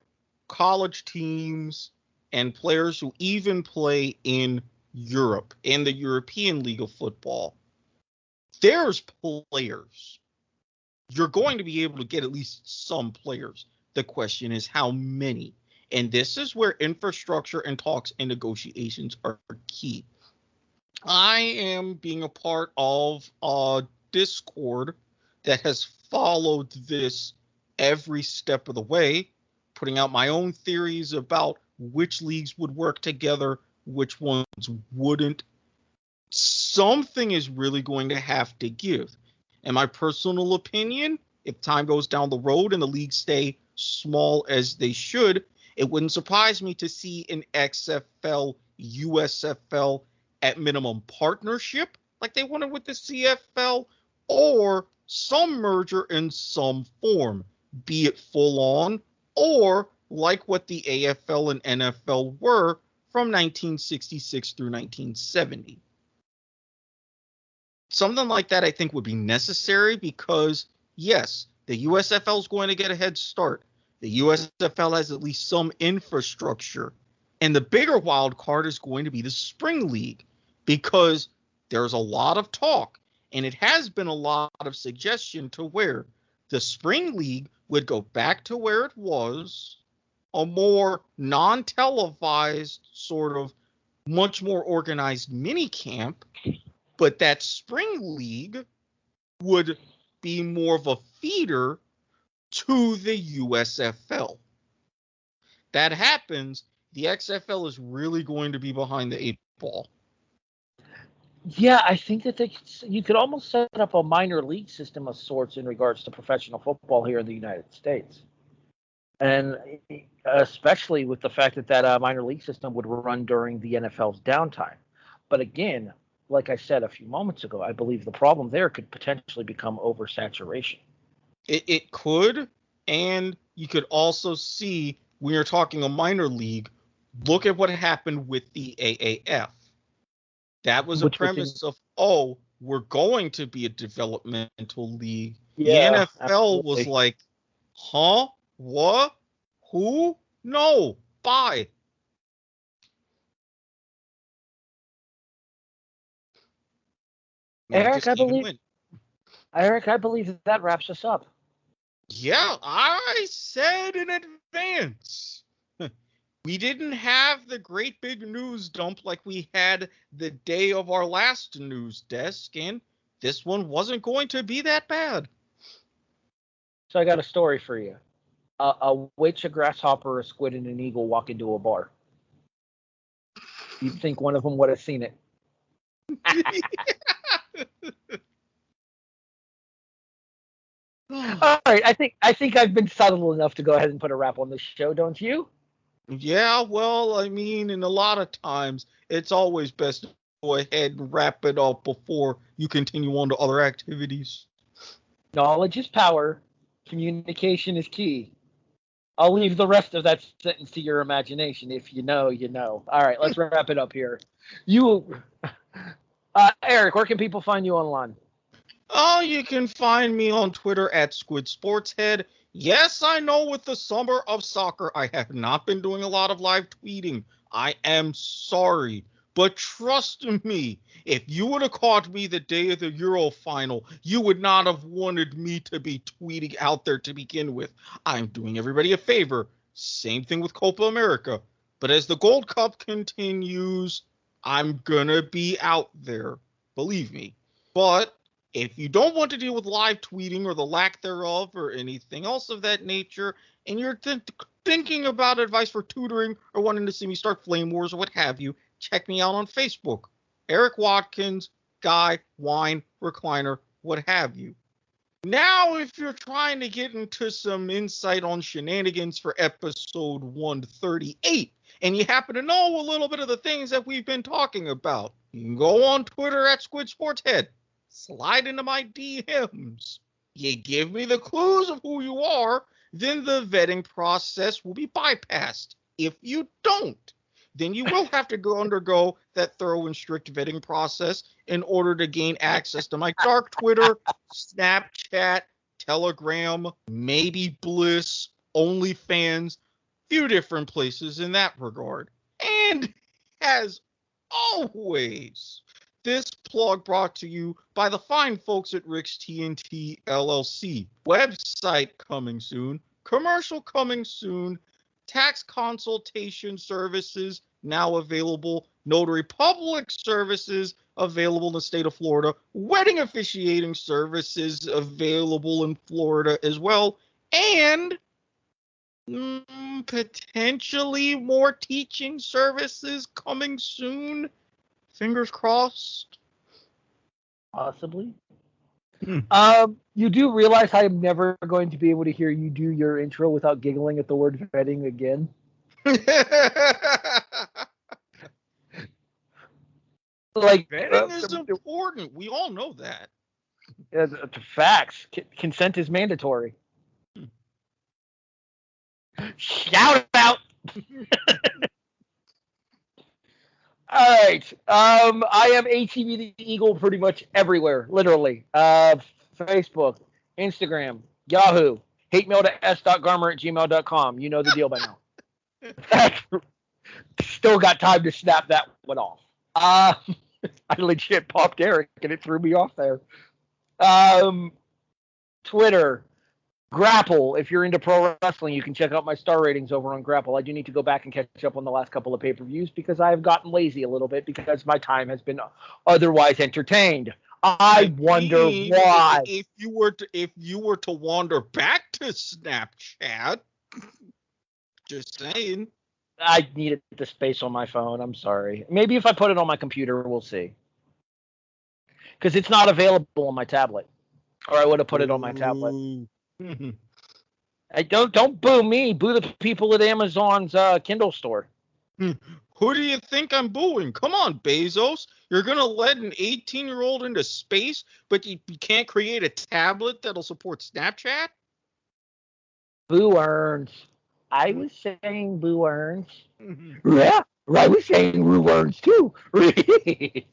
college teams and players who even play in Europe, in the European League of Football, there's players. You're going to be able to get at least some players. The question is how many. And this is where infrastructure and talks and negotiations are key. I am being a part of a Discord that has followed this every step of the way, putting out my own theories about which leagues would work together, which ones wouldn't. Something is really going to have to give. In my personal opinion, if time goes down the road and the leagues stay small as they should, it wouldn't surprise me to see an XFL, USFL at minimum partnership like they wanted with the CFL, or some merger in some form. be it full on, or like what the AFL and NFL were from 1966 through 1970. Something like that I think would be necessary because, yes, the USFL is going to get a head start. The USFL has at least some infrastructure. And the bigger wild card is going to be the Spring League, because there's a lot of talk, and it has been a lot of suggestion to where the Spring League would go back to where it was, a more non-televised sort of much more organized mini camp, but that Spring League would be more of a feeder to the USFL. That happens, the XFL is really going to be behind the 8 ball. Yeah, I think that you could almost set up a minor league system of sorts in regards to professional football here in the United States. And especially with the fact that minor league system would run during the NFL's downtime. But again, like I said a few moments ago, I believe the problem there could potentially become oversaturation. It could, and you could also see when you're talking a minor league, look at what happened with the AAF. That was a premise of, we're going to be a developmental league. Yeah, the NFL absolutely. was like, huh? What? Who? No. Bye. Eric, I believe that wraps us up. Yeah, I said in advance. We didn't have the great big news dump like we had the day of our last Newsdesk, and this one wasn't going to be that bad. So I got a story for you. A witch, a grasshopper, a squid, and an eagle walk into a bar. You'd think one of them would have seen it. All right, I think I've been subtle enough to go ahead and put a wrap on this show, don't you? Yeah, well, I mean, and a lot of times it's always best to go ahead and wrap it up before you continue on to other activities. Knowledge is power. Communication is key. I'll leave the rest of that sentence to your imagination. If you know, you know. All right, let's wrap it up here. Eric, where can people find you online? Oh, you can find me on Twitter at SquidSportsHead. Yes, I know with the summer of soccer, I have not been doing a lot of live tweeting. I am sorry. But trust me, if you would have caught me the day of the Euro final, you would not have wanted me to be tweeting out there to begin with. I'm doing everybody a favor. Same thing with Copa America. But as the Gold Cup continues, I'm gonna be out there. Believe me. But if you don't want to deal with live tweeting or the lack thereof or anything else of that nature, and you're thinking about advice for tutoring or wanting to see me start flame wars or what have you, check me out on Facebook. Eric Watkins, Guy, Wine, Recliner, what have you. Now, if you're trying to get into some insight on shenanigans for episode 138, and you happen to know a little bit of the things that we've been talking about, you can go on Twitter at SquidSportsHead. Slide into my DMs. You give me the clues of who you are, then the vetting process will be bypassed. If you don't, then you will have to undergo that thorough and strict vetting process in order to gain access to my dark Twitter, Snapchat, Telegram, maybe Bliss, OnlyFans, few different places in that regard. And as always, this plug brought to you by the fine folks at Rick's TNT LLC. Website coming soon. Commercial coming soon. Tax consultation services now available. Notary public services available in the state of Florida. Wedding officiating services available in Florida as well. And potentially more teaching services coming soon. Fingers crossed. Possibly. You do realize I am never going to be able to hear you do your intro without giggling at the word vetting again? Like vetting is important. We all know that. Facts. Consent is mandatory. Shout out. All right. I am ATV the Eagle pretty much everywhere, literally. Facebook, Instagram, Yahoo, hate mail to s.garmer@gmail.com. You know the deal by now. Still got time to snap that one off. I legit popped Eric and it threw me off there. Twitter, Grapple. If you're into pro wrestling, you can check out my star ratings over on Grapple. I do need to go back and catch up on the last couple of pay-per-views because I have gotten lazy a little bit because my time has been otherwise entertained. I wonder why. If you were to wander back to Snapchat, just saying. I needed the space on my phone. I'm sorry. Maybe if I put it on my computer, we'll see. Because it's not available on my tablet, or I would have put it on my tablet. I don't boo me. Boo the people at Amazon's Kindle store. Who do you think I'm booing? Come on, Bezos. You're going to let an 18-year-old into space, but you can't create a tablet that'll support Snapchat? Boo earns. I was saying boo earns. Yeah, I was saying boo earns too. Hey,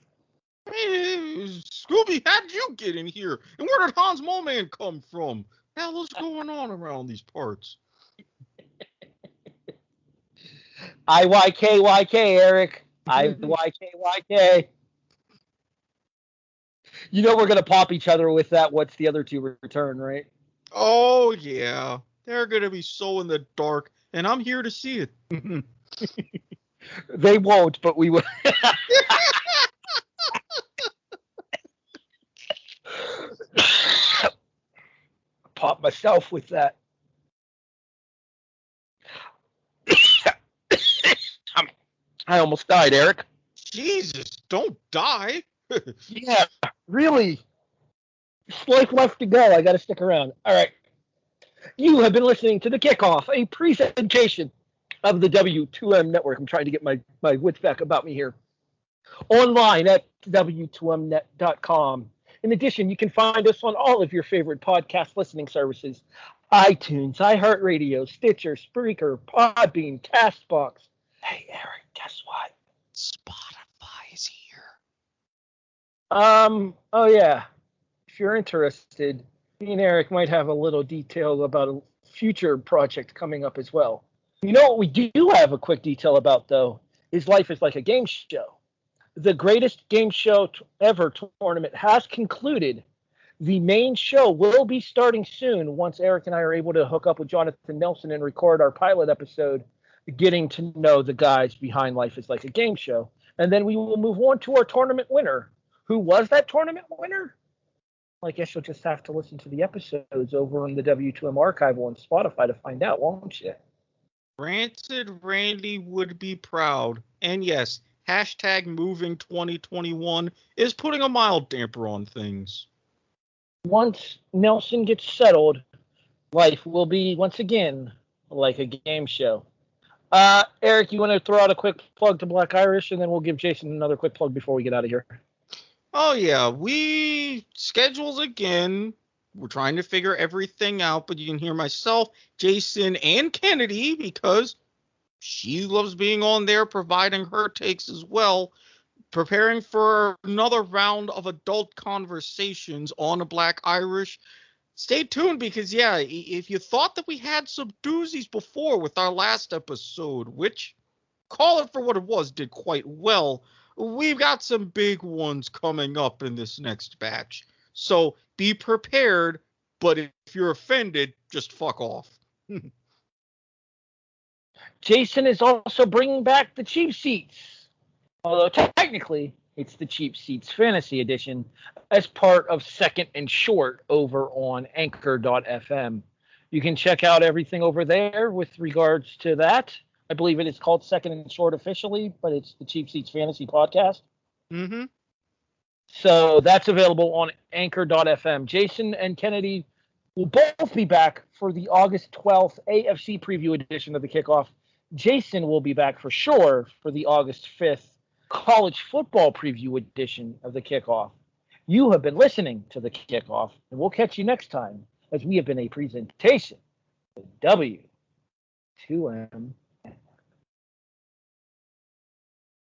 Scooby, how did you get in here? And where did Hans Moleman come from? What the hell is going on around these parts? IYKYK, Eric. IYKYK. You know we're going to pop each other with that what's the other two return, right? Oh, yeah. They're going to be so in the dark, and I'm here to see it. They won't, but we will. Pop myself with that. I almost died, Eric. Jesus, don't die. Yeah, really. Just life left to go. I got to stick around. All right. You have been listening to The Kickoff, a presentation of the W2M network. I'm trying to get my wits back about me here. Online at W2Mnet.com. In addition, you can find us on all of your favorite podcast listening services: iTunes, iHeartRadio, Stitcher, Spreaker, Podbean, CastBox. Hey, Eric, guess what? Spotify is here. Oh yeah. If you're interested, me and Eric might have a little detail about a future project coming up as well. You know what we do have a quick detail about, though, is Life is Like a Game Show. The greatest game show ever tournament has concluded. The main show will be starting soon once Eric and I are able to hook up with Jonathan Nelson and record our pilot episode, getting to know the guys behind Life is Like a Game Show. And then we will move on to our tournament winner. Who was that tournament winner? Well, I guess you'll just have to listen to the episodes over on the W2M archive on Spotify to find out, won't you? Rancid Randy would be proud. And yes, hashtag moving 2021 is putting a mild damper on things. Once Nelson gets settled, life will be once again like a game show. Eric, you want to throw out a quick plug to Black Irish, and then we'll give Jason another quick plug before we get out of here. Oh, yeah. We schedules again. We're trying to figure everything out, but you can hear myself, Jason, and Keneddi because she loves being on there, providing her takes as well, preparing for another round of adult conversations on a Black Irish. Stay tuned because, yeah, if you thought that we had some doozies before with our last episode, which, call it for what it was, did quite well, we've got some big ones coming up in this next batch. So be prepared, but if you're offended, just fuck off. Jason is also bringing back the cheap seats, although technically it's the Cheap Seats Fantasy Edition, as part of Second and Short over on Anchor.fm. You can check out everything over there with regards to that. I believe it is called Second and Short officially, but it's the Cheap Seats Fantasy Podcast. Mm-hmm. So that's available on Anchor.fm. Jason and Keneddi will both be back for the August 12th AFC Preview Edition of the Kickoff. Jason will be back for sure for the August 5th College Football Preview Edition of the Kickoff. You have been listening to the Kickoff, and we'll catch you next time as we have been a presentation of 2M.